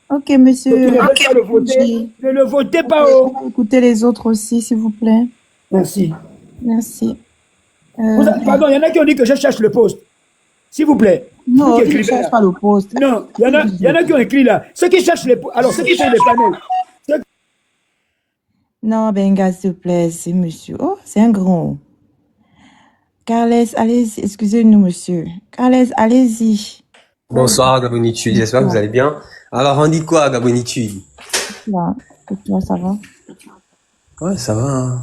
Ok, monsieur. Ne le votez, ne le votez pas. On va écouter les autres aussi, s'il vous plaît. Merci. Merci. Pardon, il y en a qui ont dit que je cherche le poste. S'il vous plaît. Non, il ne cherche pas le poste. Non, il y en a qui ont écrit là. Ceux qui cherchent les postes. Alors, ceux qui font les panels. Non, Benga, s'il vous plaît, c'est monsieur. Oh, c'est un grand. Carles, allez-y. Excusez-nous, monsieur. Carles, allez-y. Bonsoir, Gabonitude. J'espère que vous allez bien. Alors, on dit quoi, Gabonitude? Là, toi, ça va? Ouais, ça va. Hein.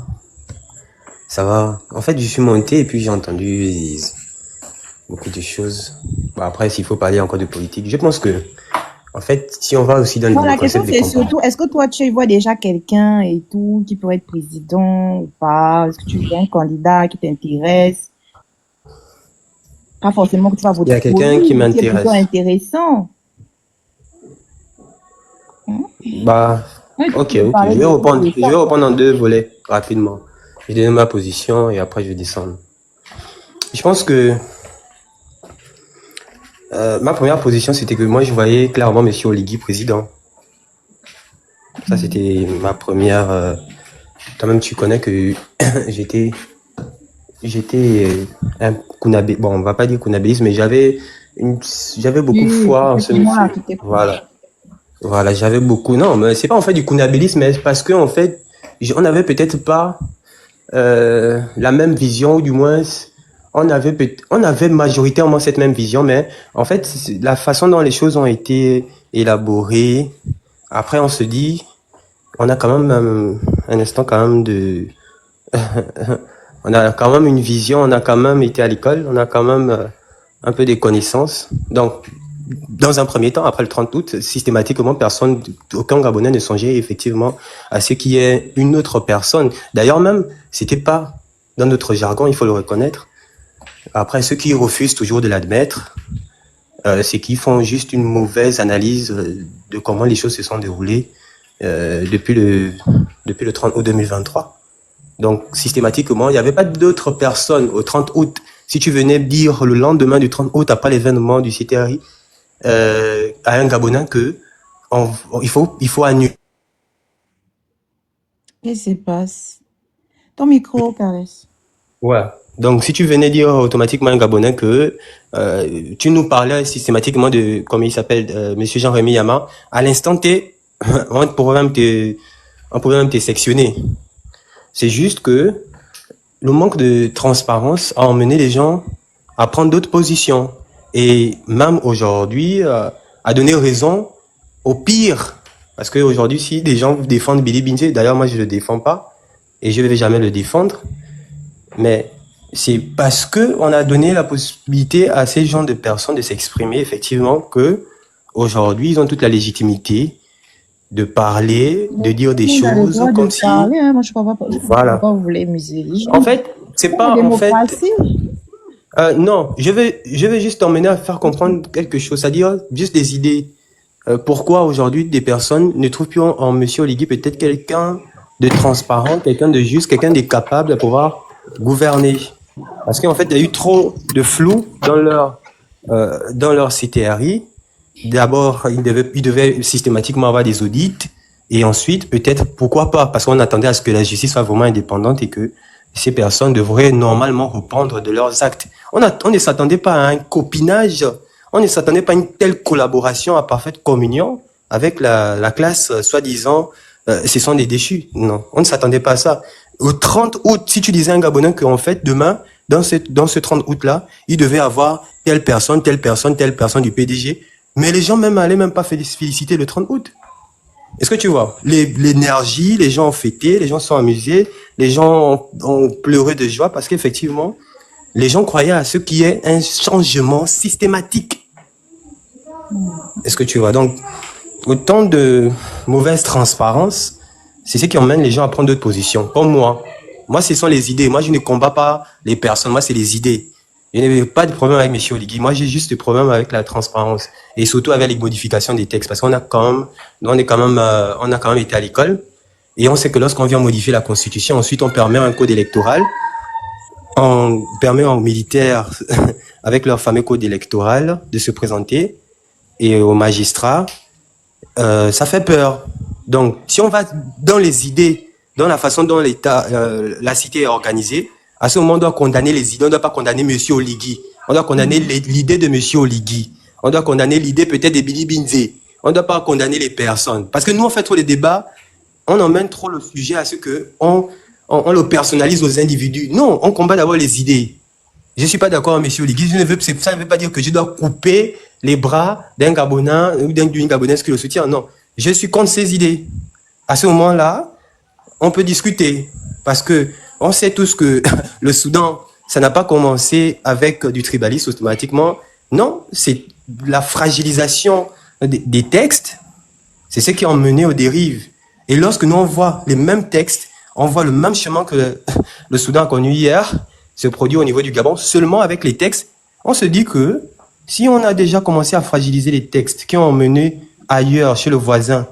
Ça va. En fait, je suis monté et puis j'ai entendu beaucoup de choses. Bon, après, s'il faut parler encore de politique, je pense que, en fait, si on va aussi dans Non, le la question, concept c'est surtout, est-ce que toi, tu vois déjà quelqu'un et tout qui pourrait être président ou pas? Est-ce que tu vois un candidat qui t'intéresse? Pas forcément que tu vas voter. Il y a quelqu'un qui m'intéresse. C'est plutôt intéressant. Bah, ok. Je vais reprendre en deux volets rapidement. Je vais donner ma position et après je vais descendre. Je pense que ma première position, c'était que moi, je voyais clairement M. Oligui président. Ça, c'était ma première... Toi-même, tu connais que j'étais un Kounabé... Bon, on va pas dire Kounabéiste, mais j'avais beaucoup foi en ce monsieur. Voilà, j'avais beaucoup... Non, mais c'est pas en fait du Kounabélisme, mais parce que en fait, on avait peut-être pas la même vision, ou du moins... On avait majoritairement cette même vision, mais en fait, la façon dont les choses ont été élaborées, après on se dit, on a quand même un instant quand même de... on a quand même une vision, on a quand même été à l'école, on a quand même un peu des connaissances. Donc, dans un premier temps, après le 30 août, systématiquement, aucun Gabonais ne songeait effectivement à ce qu'il y ait une autre personne. D'ailleurs même, c'était pas dans notre jargon, il faut le reconnaître. Après, ceux qui refusent toujours de l'admettre, c'est qu'ils font juste une mauvaise analyse de comment les choses se sont déroulées depuis le 30 août 2023. Donc, systématiquement, il n'y avait pas d'autres personnes au 30 août. Si tu venais dire le lendemain du 30 août, après l'événement du CTRI, à un Gabonais que il faut annuler. Qu'est-ce qui se passe? Ton micro, Carles. Ouais. Donc, si tu venais dire automatiquement à un Gabonais que tu nous parlais systématiquement de, comme il s'appelle, Monsieur Jean-Rémy Yama, à l'instant T, on pourrait même te sectionner. C'est juste que le manque de transparence a emmené les gens à prendre d'autres positions. Et même aujourd'hui, à donner raison au pire. Parce qu'aujourd'hui, si des gens défendent Billy Binze, d'ailleurs moi je le défends pas, et je ne vais jamais le défendre, mais c'est parce que on a donné la possibilité à ces gens de personnes de s'exprimer effectivement que aujourd'hui ils ont toute la légitimité de parler, de dire des choses comme si... Parler, hein. Moi, je ne comprends pas. Voilà. Pourquoi vous voulez museler. En fait, c'est pas en fait... non, je vais juste t'emmener à faire comprendre quelque chose, c'est-à-dire juste des idées. Pourquoi aujourd'hui des personnes ne trouvent plus en Monsieur Oligui peut-être quelqu'un de transparent, quelqu'un de juste, quelqu'un de capable de pouvoir gouverner. Parce qu'en fait, il y a eu trop de flou dans leur CTRI. D'abord, ils devaient systématiquement avoir des audits. Et ensuite, peut-être, pourquoi pas? Parce qu'on attendait à ce que la justice soit vraiment indépendante et que ces personnes devraient normalement répondre de leurs actes. On ne s'attendait pas à un copinage on ne s'attendait pas à une telle collaboration à parfaite communion avec la classe, soi-disant, ce sont des déchus. Non, on ne s'attendait pas à ça. Au 30 août, si tu disais à un Gabonais qu'en fait, demain, dans ce 30 août-là, il devait avoir telle personne du PDG, mais les gens même allaient même pas féliciter le 30 août. Est-ce que tu vois? L'énergie, les gens ont fêté, les gens se sont amusés, les gens ont pleuré de joie parce qu'effectivement, les gens croyaient à ce qui est un changement systématique. Est-ce que tu vois? Donc, autant de mauvaise transparence, c'est ce qui emmène les gens à prendre d'autres positions. Comme moi. Moi, ce sont les idées. Moi, je ne combats pas les personnes. Moi, c'est les idées. Je n'avais pas de problème avec M. Oligui. Moi, j'ai juste des problèmes avec la transparence. Et surtout avec les modifications des textes. Parce qu'on a quand même été à l'école. Et on sait que lorsqu'on vient modifier la Constitution, ensuite, on permet un code électoral. On permet aux militaires, avec leur fameux code électoral, de se présenter. Et aux magistrats, ça fait peur. Donc, si on va dans les idées, dans la façon dont l'État, la cité est organisée, à ce moment, on doit condamner les idées. On ne doit pas condamner M. Oligui. On doit condamner l'idée de M. Oligui. On doit condamner l'idée peut-être de Billy Binze. On ne doit pas condamner les personnes. Parce que nous, on fait trop les débats, on emmène trop le sujet à ce que on le personnalise aux individus. Non, on combat d'abord les idées. Je ne suis pas d'accord avec M. Oligui. Ça ne veut pas dire que je dois couper les bras d'un Gabonais ou d'une Gabonaise qui le soutient. Non, je suis contre ces idées. À ce moment-là, on peut discuter. Parce que on sait tous que le Soudan, ça n'a pas commencé avec du tribalisme automatiquement. Non, c'est la fragilisation des textes. C'est ce qui a mené aux dérives. Et lorsque nous on voit les mêmes textes, on voit le même chemin que le Soudan a connu hier, se produit au niveau du Gabon, seulement avec les textes, on se dit que si on a déjà commencé à fragiliser les textes qui ont mené ailleurs, chez le voisin,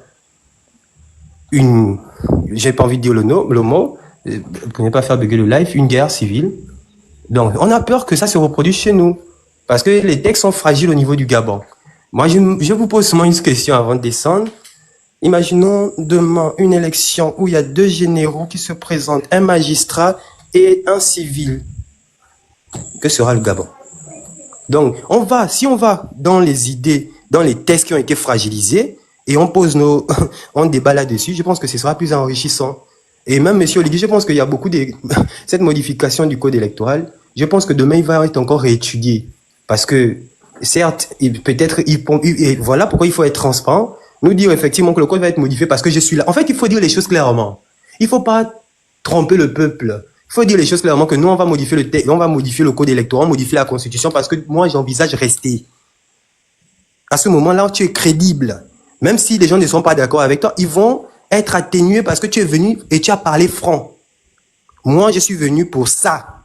j'ai pas envie de dire le mot, pour ne pas faire bugger le live, une guerre civile. Donc, on a peur que ça se reproduise chez nous. Parce que les textes sont fragiles au niveau du Gabon. Moi, je vous pose seulement une question avant de descendre. Imaginons demain une élection où il y a 2 généraux qui se présentent, un magistrat et un civil. Que sera le Gabon? Donc, si on va dans les idées, dans les textes qui ont été fragilisés, et on pose on débat là-dessus, je pense que ce sera plus enrichissant. Et même M. Oligui, je pense qu'il y a beaucoup de cette modification du code électoral, je pense que demain, il va être encore réétudié. Parce que, certes, et voilà pourquoi il faut être transparent, nous dire effectivement que le code va être modifié parce que je suis là. En fait, il faut dire les choses clairement. Il ne faut pas tromper le peuple. Il faut dire les choses clairement que nous, on va modifier le texte, on va modifier le code électoral, modifier la constitution parce que moi, j'envisage rester. À ce moment-là, tu es crédible. Même si les gens ne sont pas d'accord avec toi, ils vont être atténués parce que tu es venu et tu as parlé franc. Moi, je suis venu pour ça.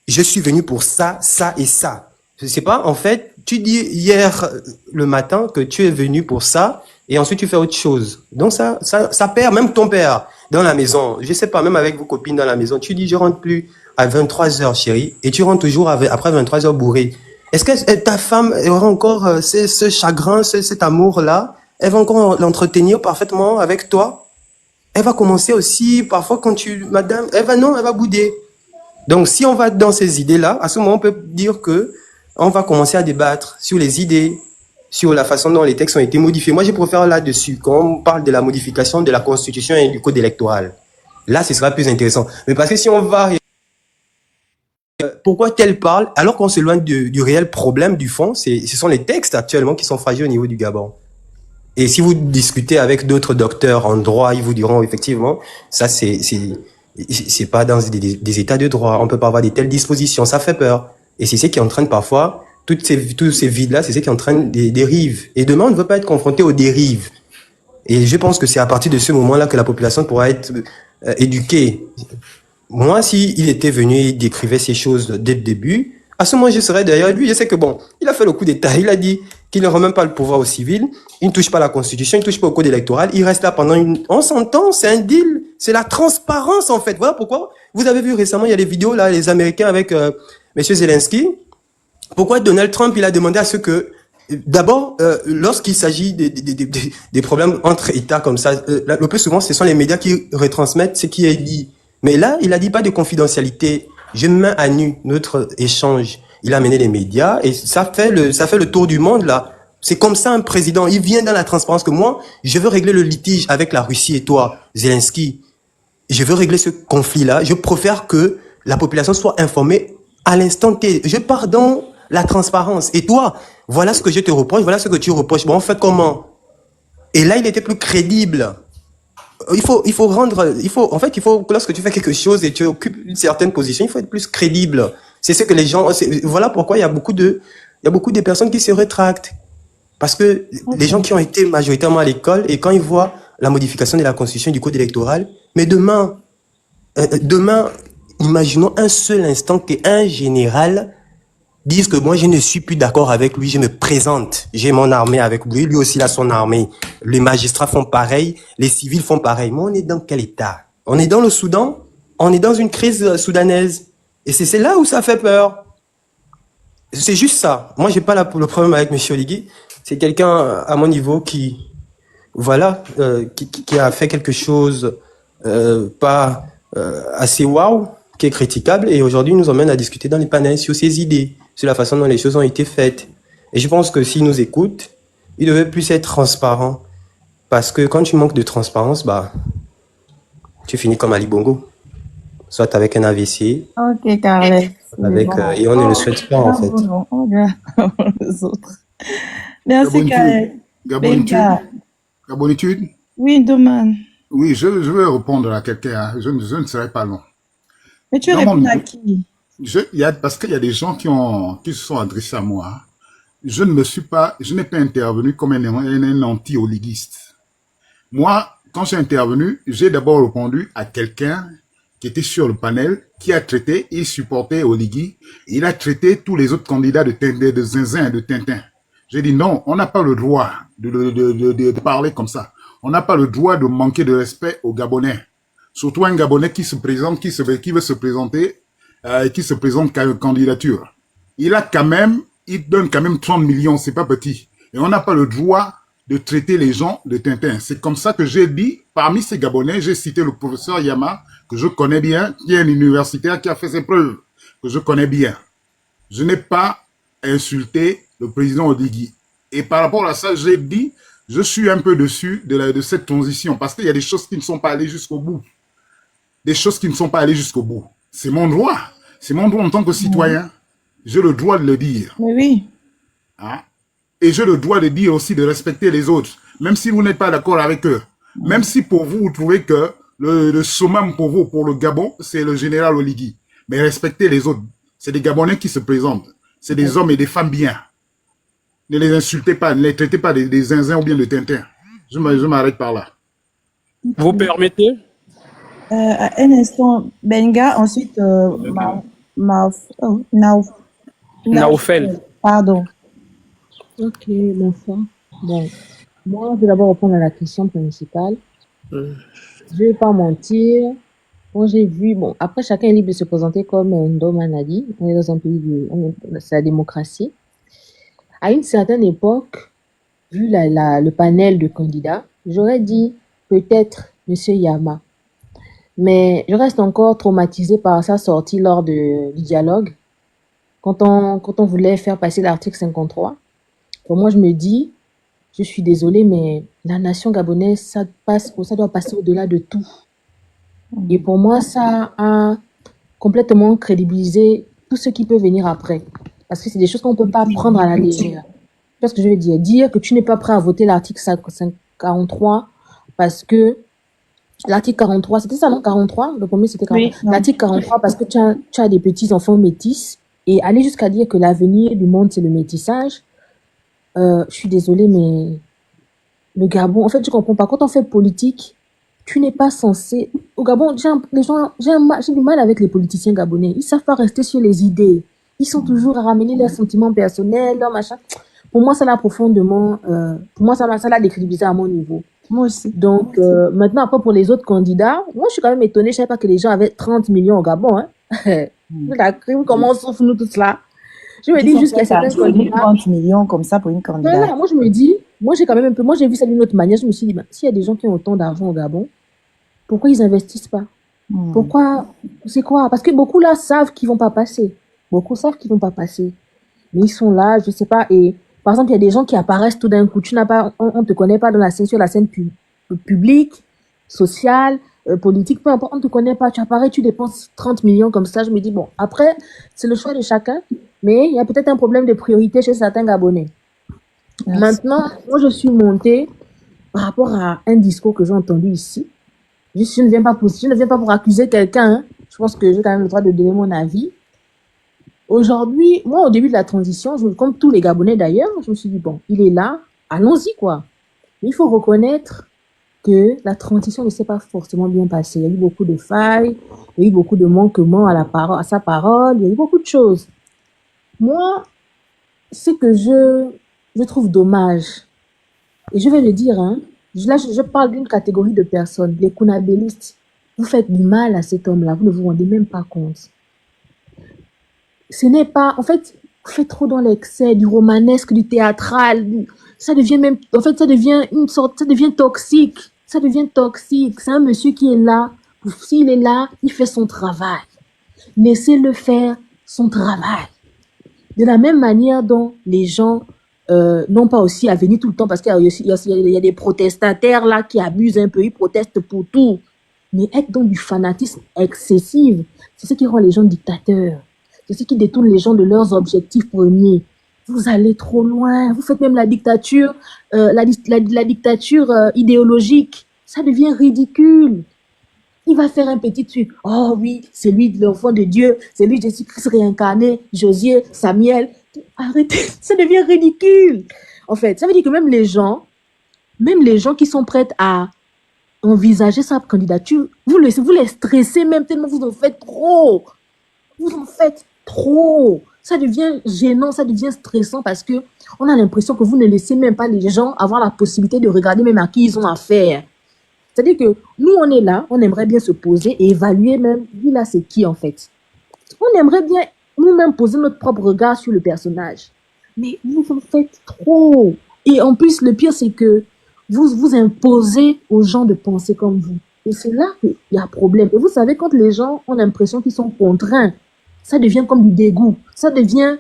Je suis venu pour ça, ça et ça. Je sais pas, en fait, tu dis hier le matin que tu es venu pour ça et ensuite tu fais autre chose. Donc ça perd, même ton père dans la maison, je sais pas, même avec vos copines dans la maison, tu dis je rentre plus à 23h chérie et tu rentres toujours après 23h bourré. Est-ce que ta femme aura encore ce chagrin, cet amour-là? Elle va encore l'entretenir parfaitement avec toi? Elle va commencer aussi, parfois quand madame, elle va bouder. Donc si on va dans ces idées-là, à ce moment on peut dire que on va commencer à débattre sur les idées, sur la façon dont les textes ont été modifiés. Moi, je préfère là-dessus, quand on parle de la modification de la Constitution et du Code électoral. Là, ce sera plus intéressant. Mais parce que si on va... Pourquoi tel parle, alors qu'on s'éloigne du réel problème, du fond, ce sont les textes actuellement qui sont fragiles au niveau du Gabon. Et si vous discutez avec d'autres docteurs en droit, ils vous diront effectivement, ça c'est pas dans des états de droit, on peut pas avoir de telles dispositions, ça fait peur. Et c'est ce qui entraîne parfois, tous ces vides-là, c'est ce qui entraîne des dérives. Et demain, on ne veut pas être confronté aux dérives. Et je pense que c'est à partir de ce moment-là que la population pourra être éduquée. Moi, s'il était venu et décrivait ces choses dès le début, à ce moment, je serais derrière lui. Je sais que bon, il a fait le coup d'État. Il a dit qu'il ne remet pas le pouvoir aux civils. Il ne touche pas à la Constitution, il ne touche pas au code électoral. Il reste là pendant on s'entend, c'est un deal. C'est la transparence, en fait. Voilà pourquoi. Vous avez vu récemment, il y a des vidéos, là, les Américains avec Monsieur Zelensky. Pourquoi Donald Trump, il a demandé à ce que, d'abord, lorsqu'il s'agit des problèmes entre États comme ça, le plus souvent, ce sont les médias qui retransmettent ce qui est dit. Mais là, il a dit pas de confidentialité. Je mets à nu notre échange. il a amené les médias et ça fait le tour du monde là. C'est comme ça un président, il vient dans la transparence que moi, je veux régler le litige avec la Russie et toi, Zelensky. Je veux régler ce conflit-là. Je préfère que la population soit informée à l'instant T. Je pars dans la transparence. Et toi, voilà ce que je te reproche, voilà ce que tu reproches. Bon, on fait comment? Et là, il était plus crédible. Il faut lorsque tu fais quelque chose et tu occupes une certaine position, il faut être plus crédible. C'est ce que les gens, voilà pourquoi il y a beaucoup de personnes qui se rétractent. Parce que les gens qui ont été majoritairement à l'école et quand ils voient la modification de la constitution et du code électoral, mais demain, imaginons un seul instant qu'un général dise que moi je ne suis plus d'accord avec lui, je me présente, j'ai mon armée avec lui, lui aussi il a son armée, les magistrats font pareil, les civils font pareil. Mais on est dans quel état? On est dans le Soudan, on est dans une crise soudanaise. Et c'est là où ça fait peur. C'est juste ça. Moi j'ai pas le problème avec M. Oligui. C'est quelqu'un à mon niveau qui a fait quelque chose pas assez waouh, qui est critiquable, et aujourd'hui il nous emmène à discuter dans les panels sur ses idées, sur la façon dont les choses ont été faites. Et je pense que s'il nous écoute, il devait plus être transparent, parce que quand tu manques de transparence, tu finis comme Ali Bongo, soit avec un AVC, Ok, Carles. et on ne le souhaite pas en fait. On regarde les autres. Merci, Carles. Gabonitude. Oui, Doman. Oui, je vais répondre à quelqu'un. Je ne serai pas long. Mais tu réponds à qui? Parce qu'il y a des gens qui se sont adressés à moi. Je n'ai pas intervenu comme un anti-oliguiste. Moi, quand j'ai intervenu, j'ai d'abord répondu à quelqu'un qui était sur le panel, qui a traité, il supportait Oligui, il a traité tous les autres candidats de zinzin et de Tintin. J'ai dit non, on n'a pas le droit de parler comme ça. On n'a pas le droit de manquer de respect aux Gabonais. Surtout un Gabonais qui se présente, qui veut se présenter, qui se présente candidature. Il donne quand même 30 millions, c'est pas petit. Et on n'a pas le droit de traiter les gens de Tintin. C'est comme ça que j'ai dit, parmi ces Gabonais, j'ai cité le professeur Yama, que je connais bien, qui est un universitaire qui a fait ses preuves, que je connais bien. Je n'ai pas insulté le président Oligui. Et par rapport à ça, j'ai dit, je suis un peu dessus de cette transition, parce qu'il y a des choses qui ne sont pas allées jusqu'au bout. Des choses qui ne sont pas allées jusqu'au bout. C'est mon droit. C'est mon droit en tant que citoyen. J'ai le droit de le dire. Oui. Hein? Et j'ai le droit de dire aussi de respecter les autres, même si vous n'êtes pas d'accord avec eux. Même si pour vous, vous trouvez que le summum pour vous, pour le Gabon, c'est le général Oligui. Mais respectez les autres. C'est des Gabonais qui se présentent. C'est des hommes et des femmes bien. Ne les insultez pas, ne les traitez pas des zinzins ou bien de Tintin. Je m'arrête par là. Vous permettez? Un instant, Benga, ensuite Naoufel. Pardon. Ok, bonsoir. Bon, moi, je vais d'abord répondre à la question principale. Je vais pas mentir. Quand j'ai vu, bon, après, chacun est libre de se présenter comme Ndoman a dit. On est dans un pays c'est la démocratie. À une certaine époque, vu le panel de candidats, j'aurais dit peut-être Monsieur Yama. Mais je reste encore traumatisée par sa sortie lors du dialogue. Quand on voulait faire passer l'article 53, pour moi, je me dis, je suis désolée, mais la nation gabonaise, ça doit passer au-delà de tout. Et pour moi, ça a complètement crédibilisé tout ce qui peut venir après. Parce que c'est des choses qu'on ne peut pas prendre à la légère. Tu vois ce que je veux dire? Dire que tu n'es pas prêt à voter l'article 43 parce que l'article 43, c'était ça, non? 43? Le premier, c'était 43. Oui, l'article 43 parce que tu as des petits-enfants métis et aller jusqu'à dire que l'avenir du monde, c'est le métissage. Je suis désolée, mais le Gabon, en fait, tu comprends pas. Quand on fait politique, tu n'es pas censé... Au Gabon, j'ai du mal avec les politiciens gabonais. Ils savent pas rester sur les idées. Ils sont toujours à ramener leurs sentiments personnels, leurs machins. Pour moi, ça l'a profondément... pour moi, ça l'a décrédibilisé à mon niveau. Moi aussi. Donc, maintenant, après, pour les autres candidats, moi, je suis quand même étonnée. Je savais pas que les gens avaient 30 millions au Gabon. Hein. La crime, comment on souffre, nous, tous là. Je me dis juste qu'il y a certains candidats... 30 millions comme ça pour une candidate. Voilà, moi, je me dis... Moi, j'ai quand même un peu... Moi, j'ai vu ça d'une autre manière. Je me suis dit, s'il y a des gens qui ont autant d'argent au Gabon, pourquoi ils investissent pas? Pourquoi? C'est quoi? Parce que beaucoup, là, savent qu'ils vont pas passer. Beaucoup savent qu'ils vont pas passer. Mais ils sont là, je sais pas. Et par exemple, il y a des gens qui apparaissent tout d'un coup. On te connaît pas sur la scène publique, sociale, politique, peu importe, on te connaît pas. Tu apparais, tu dépenses 30 millions comme ça. Je me dis, bon, après, c'est le choix de chacun. Mais il y a peut-être un problème de priorité chez certains Gabonais. Merci. Maintenant, moi, je suis montée par rapport à un discours que j'ai entendu ici. Je ne viens pas pour accuser quelqu'un. Hein. Je pense que j'ai quand même le droit de donner mon avis. Aujourd'hui, moi, au début de la transition, comme tous les Gabonais d'ailleurs, je me suis dit, bon, il est là, allons-y, quoi. Mais il faut reconnaître que la transition ne s'est pas forcément bien passée. Il y a eu beaucoup de failles, il y a eu beaucoup de manquements à sa parole, il y a eu beaucoup de choses. Moi, ce que je trouve dommage, et je vais le dire, hein, là, je parle d'une catégorie de personnes, les kunabélistes. Vous faites du mal à cet homme-là, vous ne vous rendez même pas compte. Ce n'est pas, en fait, vous faites trop dans l'excès, du romanesque, du théâtral, ça devient même, en fait, ça devient toxique. Ça devient toxique. C'est un monsieur qui est là, s'il est là, il fait son travail. Laissez-le faire son travail. De la même manière dont les gens n'ont pas aussi à venir tout le temps, parce qu'il y a des protestataires là qui abusent un peu, ils protestent pour tout. Mais être dans du fanatisme excessif, c'est ce qui rend les gens dictateurs. C'est ce qui détourne les gens de leurs objectifs premiers. Vous allez trop loin. Vous faites même la dictature, la dictature idéologique. Ça devient ridicule. Il va faire un petit truc. Oh oui, c'est lui l'enfant de Dieu. C'est lui Jésus-Christ réincarné, Josué, Samuel. Arrêtez, ça devient ridicule. En fait, ça veut dire que même les gens qui sont prêts à envisager sa candidature, vous les stressez même tellement vous en faites trop. Vous en faites trop. Ça devient gênant, ça devient stressant parce que on a l'impression que vous ne laissez même pas les gens avoir la possibilité de regarder même à qui ils ont affaire. C'est-à-dire que nous, on est là, on aimerait bien se poser et évaluer même, lui là, c'est qui en fait. On aimerait bien nous-mêmes poser notre propre regard sur le personnage. Mais vous en faites trop. Et en plus, le pire, c'est que vous imposez aux gens de penser comme vous. Et c'est là qu'il y a un problème. Et vous savez, quand les gens ont l'impression qu'ils sont contraints, ça devient comme du dégoût. Ça devient...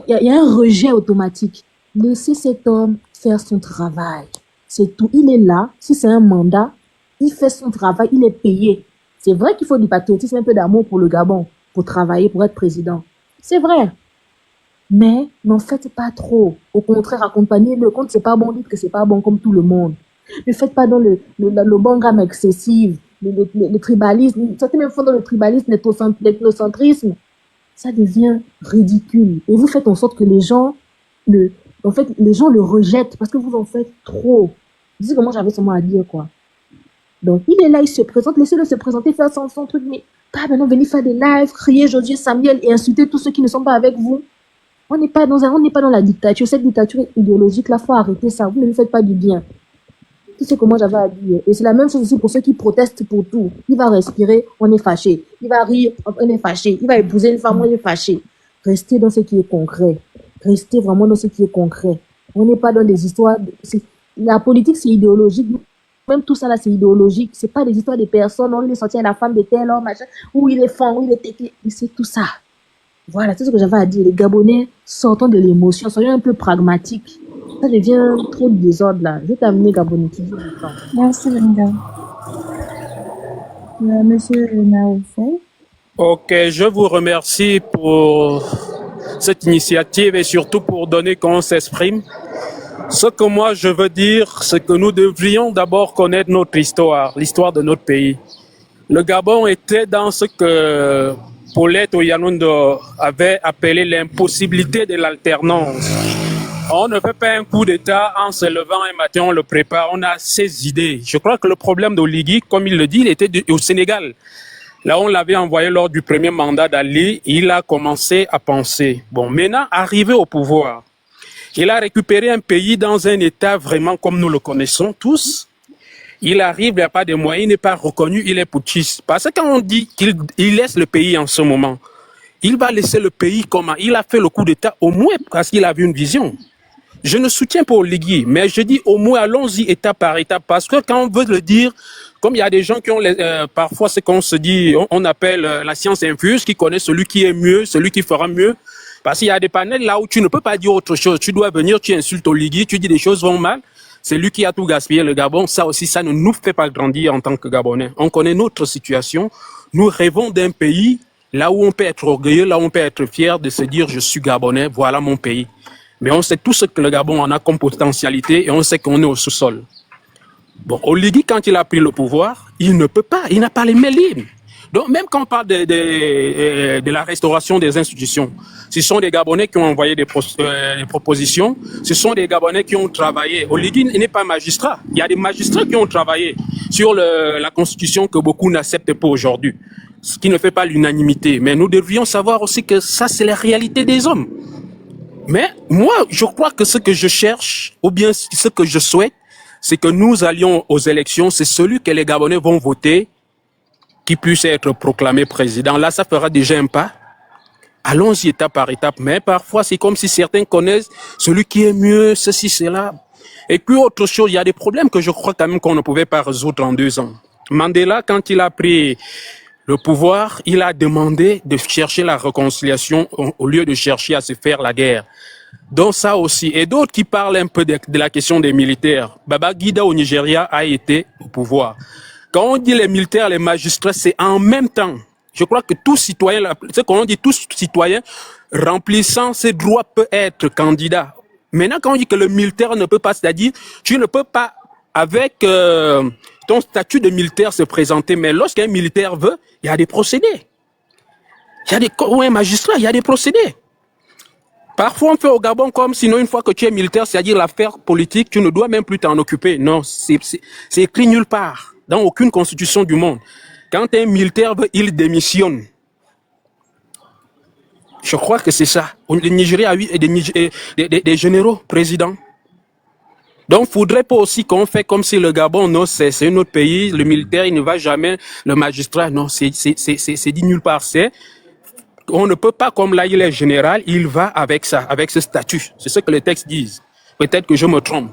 Il y a un rejet automatique. Laissez cet homme faire son travail. C'est tout. Il est là. Si c'est un mandat, il fait son travail. Il est payé. C'est vrai qu'il faut du patriotisme, un peu d'amour pour le Gabon, pour travailler, pour être président. C'est vrai. Mais n'en faites pas trop. Au contraire, accompagnez-le. Quand c'est pas bon, dites que c'est pas bon comme tout le monde. Ne faites pas dans le bon gramme excessif, le tribalisme. Certains même font dans le tribalisme, l'ethnocentrisme. Ça devient ridicule. Et vous faites en sorte que les gens le rejettent parce que vous en faites trop. Vous savez comment j'avais seulement à dire, quoi. Donc, il est là, il se présente, laissez-le se présenter, faire son truc, mais pas maintenant venir faire des lives, crier Josué, Samuel et insulter tous ceux qui ne sont pas avec vous. On n'est pas dans la dictature. Cette dictature idéologique, là, faut arrêter ça. Vous ne lui faites pas du bien. Tout ce que moi j'avais à dire. Et c'est la même chose aussi pour ceux qui protestent pour tout. Il va respirer, on est fâché. Il va rire, on est fâché. Il va épouser une femme, on est fâché. Restez dans ce qui est concret. Restez vraiment dans ce qui est concret. On n'est pas dans des histoires. La politique, c'est idéologique. Même tout ça là, c'est idéologique. C'est pas des histoires de personnes. On est sorti à la femme de tel homme, machin. Où il est fort, où il est technique. Mais c'est tout ça. Voilà, c'est ce que j'avais à dire. Les Gabonais, sortons de l'émotion, soyons un peu pragmatiques. Ça devient trop de désordre là. Je vais t'amener Gabonais. Merci Linda. Monsieur Naoufé. Ok, je vous remercie pour cette initiative et surtout pour donner qu'on s'exprime. Ce que moi je veux dire, c'est que nous devrions d'abord connaître notre histoire, l'histoire de notre pays. Le Gabon était dans ce que Paulette Oyanundo avait appelé l'impossibilité de l'alternance. On ne fait pas un coup d'État en se levant un matin, on le prépare, on a ses idées. Je crois que le problème d'Oligui, comme il le dit, il était au Sénégal. Là, on l'avait envoyé lors du premier mandat d'Ali, il a commencé à penser. Bon, maintenant, arrivé au pouvoir, il a récupéré un pays dans un état vraiment comme nous le connaissons tous. Il arrive, il n'y a pas de moyens, il n'est pas reconnu, il est putschiste. Parce que quand on dit qu'il laisse le pays en ce moment, il va laisser le pays comment? Il a fait le coup d'État au moins parce qu'il a vu une vision. Je ne soutiens pas Oligui, mais je dis au moins allons-y étape par étape parce que quand on veut le dire Comme il y a des gens qui ont parfois ce qu'on se dit, on appelle la science infuse, qui connaît celui qui est mieux, celui qui fera mieux. Parce qu'il y a des panels là où tu ne peux pas dire autre chose. Tu dois venir, tu insultes Oligui, tu dis des choses vont mal. C'est lui qui a tout gaspillé, le Gabon. Ça aussi, ça ne nous fait pas grandir en tant que Gabonais. On connaît notre situation. Nous rêvons d'un pays là où on peut être orgueilleux, là où on peut être fier de se dire je suis Gabonais, voilà mon pays. Mais on sait tout ce que le Gabon en a comme potentialité et on sait qu'on est au sous-sol. Bon, Oligui, quand il a pris le pouvoir, il ne peut pas, il n'a pas les mains libres. Donc, même quand on parle de la restauration des institutions, ce sont des Gabonais qui ont envoyé des propositions, ce sont des Gabonais qui ont travaillé. Oligui n'est pas magistrat. Il y a des magistrats qui ont travaillé sur la Constitution que beaucoup n'acceptent pas aujourd'hui, ce qui ne fait pas l'unanimité. Mais nous devrions savoir aussi que ça, c'est la réalité des hommes. Mais moi, je crois que ce que je cherche, ou bien ce que je souhaite, c'est que nous allions aux élections, c'est celui que les Gabonais vont voter qui puisse être proclamé président. Là, ça fera déjà un pas. Allons-y étape par étape. Mais parfois, c'est comme si certains connaissent celui qui est mieux, ceci, cela. Et puis, autre chose, il y a des problèmes que je crois quand même qu'on ne pouvait pas résoudre en 2 ans. Mandela, quand il a pris le pouvoir, il a demandé de chercher la réconciliation au lieu de chercher à se faire la guerre. Donc ça aussi. Et d'autres qui parlent un peu de la question des militaires. Babangida au Nigeria a été au pouvoir. Quand on dit les militaires, les magistrats, c'est en même temps. Je crois que tout citoyen, c'est qu'on dit tout citoyen remplissant ses droits peut être candidat. Maintenant, quand on dit que le militaire ne peut pas, c'est-à-dire, tu ne peux pas, avec ton statut de militaire, se présenter. Mais lorsqu'un militaire veut, il y a des procédés. Ou un magistrat, il y a des procédés. Parfois, on fait au Gabon comme sinon, une fois que tu es militaire, c'est-à-dire l'affaire politique, tu ne dois même plus t'en occuper. Non, c'est écrit nulle part. Dans aucune constitution du monde. Quand un militaire veut, il démissionne. Je crois que c'est ça. Le Nigeria a eu des généraux présidents. Donc, il ne faudrait pas aussi qu'on fait comme si le Gabon, non, c'est un autre pays, le militaire, il ne va jamais, le magistrat, non, c'est dit nulle part. On ne peut pas, comme là, il est général, il va avec ça, avec ce statut. C'est ce que les textes disent. Peut-être que je me trompe.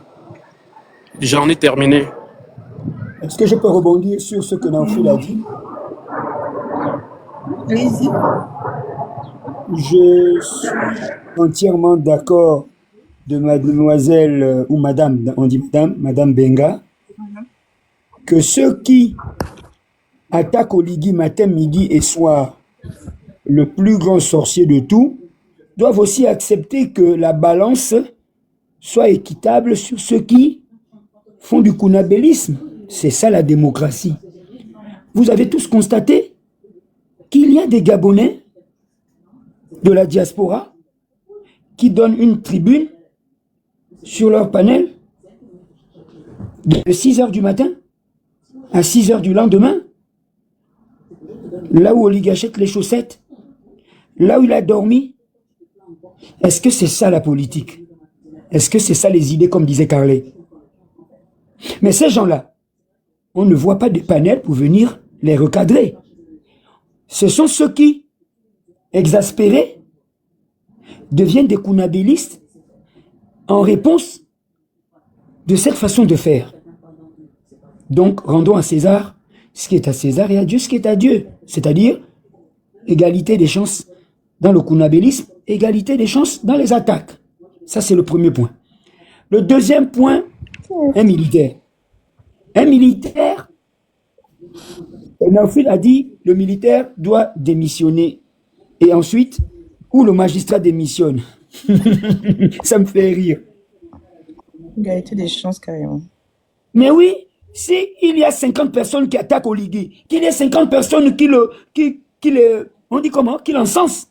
J'en ai terminé. Est-ce que je peux rebondir sur ce que Nanfil a dit? Allez-y. Je suis entièrement d'accord de mademoiselle ou madame, on dit madame Benga, que ceux qui attaquent Oligui matin, midi et soir, le plus grand sorcier de tout, doivent aussi accepter que la balance soit équitable sur ceux qui font du kunabélisme. C'est ça la démocratie. Vous avez tous constaté qu'il y a des Gabonais de la diaspora qui donnent une tribune sur leur panel de 6 h du matin à 6 h du lendemain, là où Oligui achète les chaussettes, là où il a dormi. Est-ce que c'est ça la politique? Est-ce que c'est ça les idées, comme disait Carlet? Mais ces gens-là, on ne voit pas de panel pour venir les recadrer. Ce sont ceux qui, exaspérés, deviennent des kunabélistes en réponse de cette façon de faire. Donc, rendons à César ce qui est à César et à Dieu ce qui est à Dieu. C'est-à-dire, égalité des chances dans le kunabélisme, égalité des chances dans les attaques. Ça, c'est le premier point. Le deuxième point, un militaire. Un militaire, Nanfil a dit, le militaire doit démissionner. Et ensuite, où le magistrat démissionne. Ça me fait rire. Égalité des chances, carrément. Mais oui, si il y a 50 personnes qui attaquent Oligui, qu'il y a 50 personnes qui on dit comment, qui l'encensent.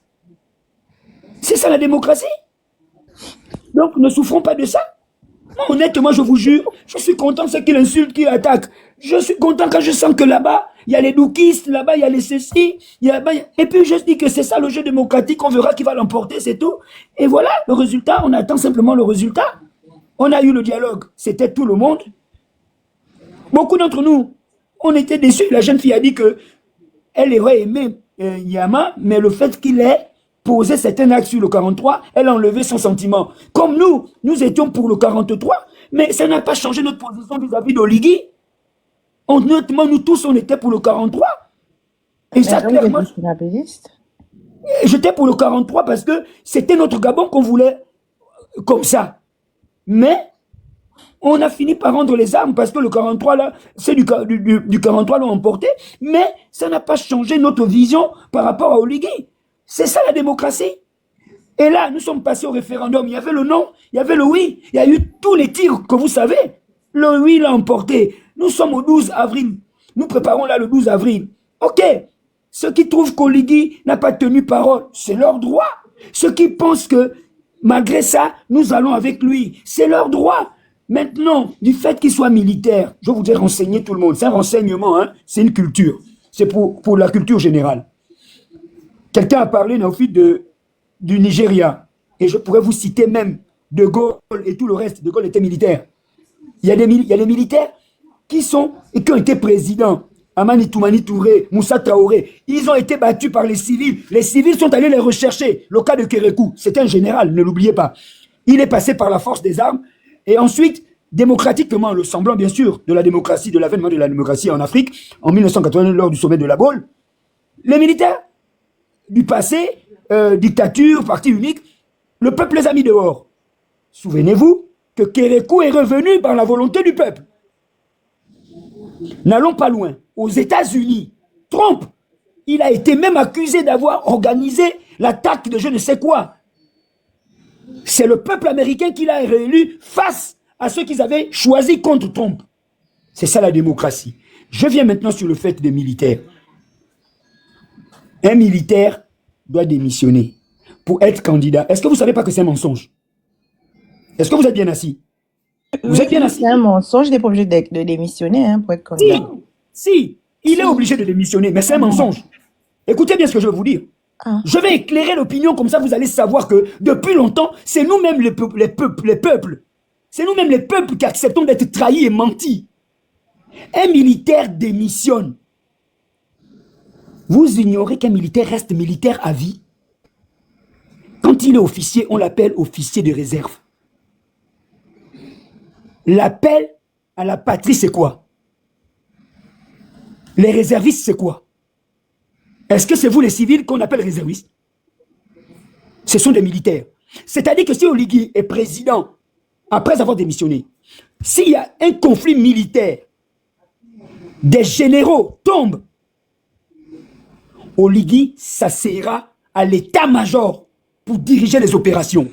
C'est ça la démocratie. Donc, ne souffrons pas de ça. Honnêtement, je vous jure, je suis content ceux qui l'insultent, qui l'attaquent. Je suis content quand je sens que là-bas, il y a les doukistes, là-bas, il y a les ceci, et puis je dis que c'est ça le jeu démocratique, on verra qui va l'emporter, c'est tout. Et voilà, le résultat, on attend simplement le résultat. On a eu le dialogue, c'était tout le monde. Beaucoup d'entre nous, on était déçus. La jeune fille a dit que elle aurait aimé Yama, mais le fait qu'il ait posé certains actes sur le 43, elle a enlevé son sentiment. Comme nous étions pour le 43, mais ça n'a pas changé notre position vis-à-vis d'Oligui. Honnêtement, nous tous, on était pour le 43. Et ça, clairement, j'étais pour le 43 parce que c'était notre Gabon qu'on voulait comme ça. Mais on a fini par rendre les armes parce que le 43, là, c'est du 43 l'ont emporté, mais ça n'a pas changé notre vision par rapport à Oligui. C'est ça la démocratie. Et là, nous sommes passés au référendum. Il y avait le non, il y avait le oui. Il y a eu tous les tirs que vous savez. Le oui l'a emporté. Nous sommes au 12 avril. Nous préparons là le 12 avril. Ok. Ceux qui trouvent qu'Oligui n'a pas tenu parole, c'est leur droit. Ceux qui pensent que, malgré ça, nous allons avec lui, c'est leur droit. Maintenant, du fait qu'il soit militaire, je voudrais renseigner tout le monde. C'est un renseignement, hein? C'est une culture. C'est pour la culture générale. Quelqu'un a parlé, Naofi, du Nigeria. Et je pourrais vous citer même De Gaulle et tout le reste. De Gaulle était militaire. Il y a des militaires qui ont été présidents. Amani Toumani Touré, Moussa Traoré. Ils ont été battus par les civils. Les civils sont allés les rechercher. Le cas de Kérékou, c'était un général, ne l'oubliez pas. Il est passé par la force des armes. Et ensuite, démocratiquement, le semblant bien sûr de la démocratie, de l'avènement de la démocratie en Afrique, en 1980, lors du sommet de la Baule, les militaires du passé, dictature, parti unique, le peuple les a mis dehors. Souvenez-vous que Kérékou est revenu par la volonté du peuple. N'allons pas loin. Aux États-Unis, Trump, il a été même accusé d'avoir organisé l'attaque de je ne sais quoi. C'est le peuple américain qui l'a réélu face à ceux qu'ils avaient choisi contre Trump. C'est ça la démocratie. Je viens maintenant sur le fait des militaires. Un militaire doit démissionner pour être candidat. Est-ce que vous ne savez pas que c'est un mensonge? Est-ce que vous êtes bien assis? Vous êtes bien assis? C'est un mensonge, il n'est pas obligé de démissionner hein, pour être candidat. Si, il est obligé de démissionner, mais c'est un mensonge. Écoutez bien ce que je vais vous dire. Je vais éclairer l'opinion, comme ça vous allez savoir que depuis longtemps, c'est nous-mêmes les peuples. C'est nous-mêmes les peuples qui acceptons d'être trahis et mentis. Un militaire démissionne. Vous ignorez qu'un militaire reste militaire à vie. Quand il est officier, on l'appelle officier de réserve. L'appel à la patrie, c'est quoi? Les réservistes, c'est quoi? Est-ce que c'est vous les civils qu'on appelle réservistes? Ce sont des militaires. C'est-à-dire que si Oligui est président, après avoir démissionné, s'il y a un conflit militaire, des généraux tombent, Oligui s'asseyera à l'état-major pour diriger les opérations.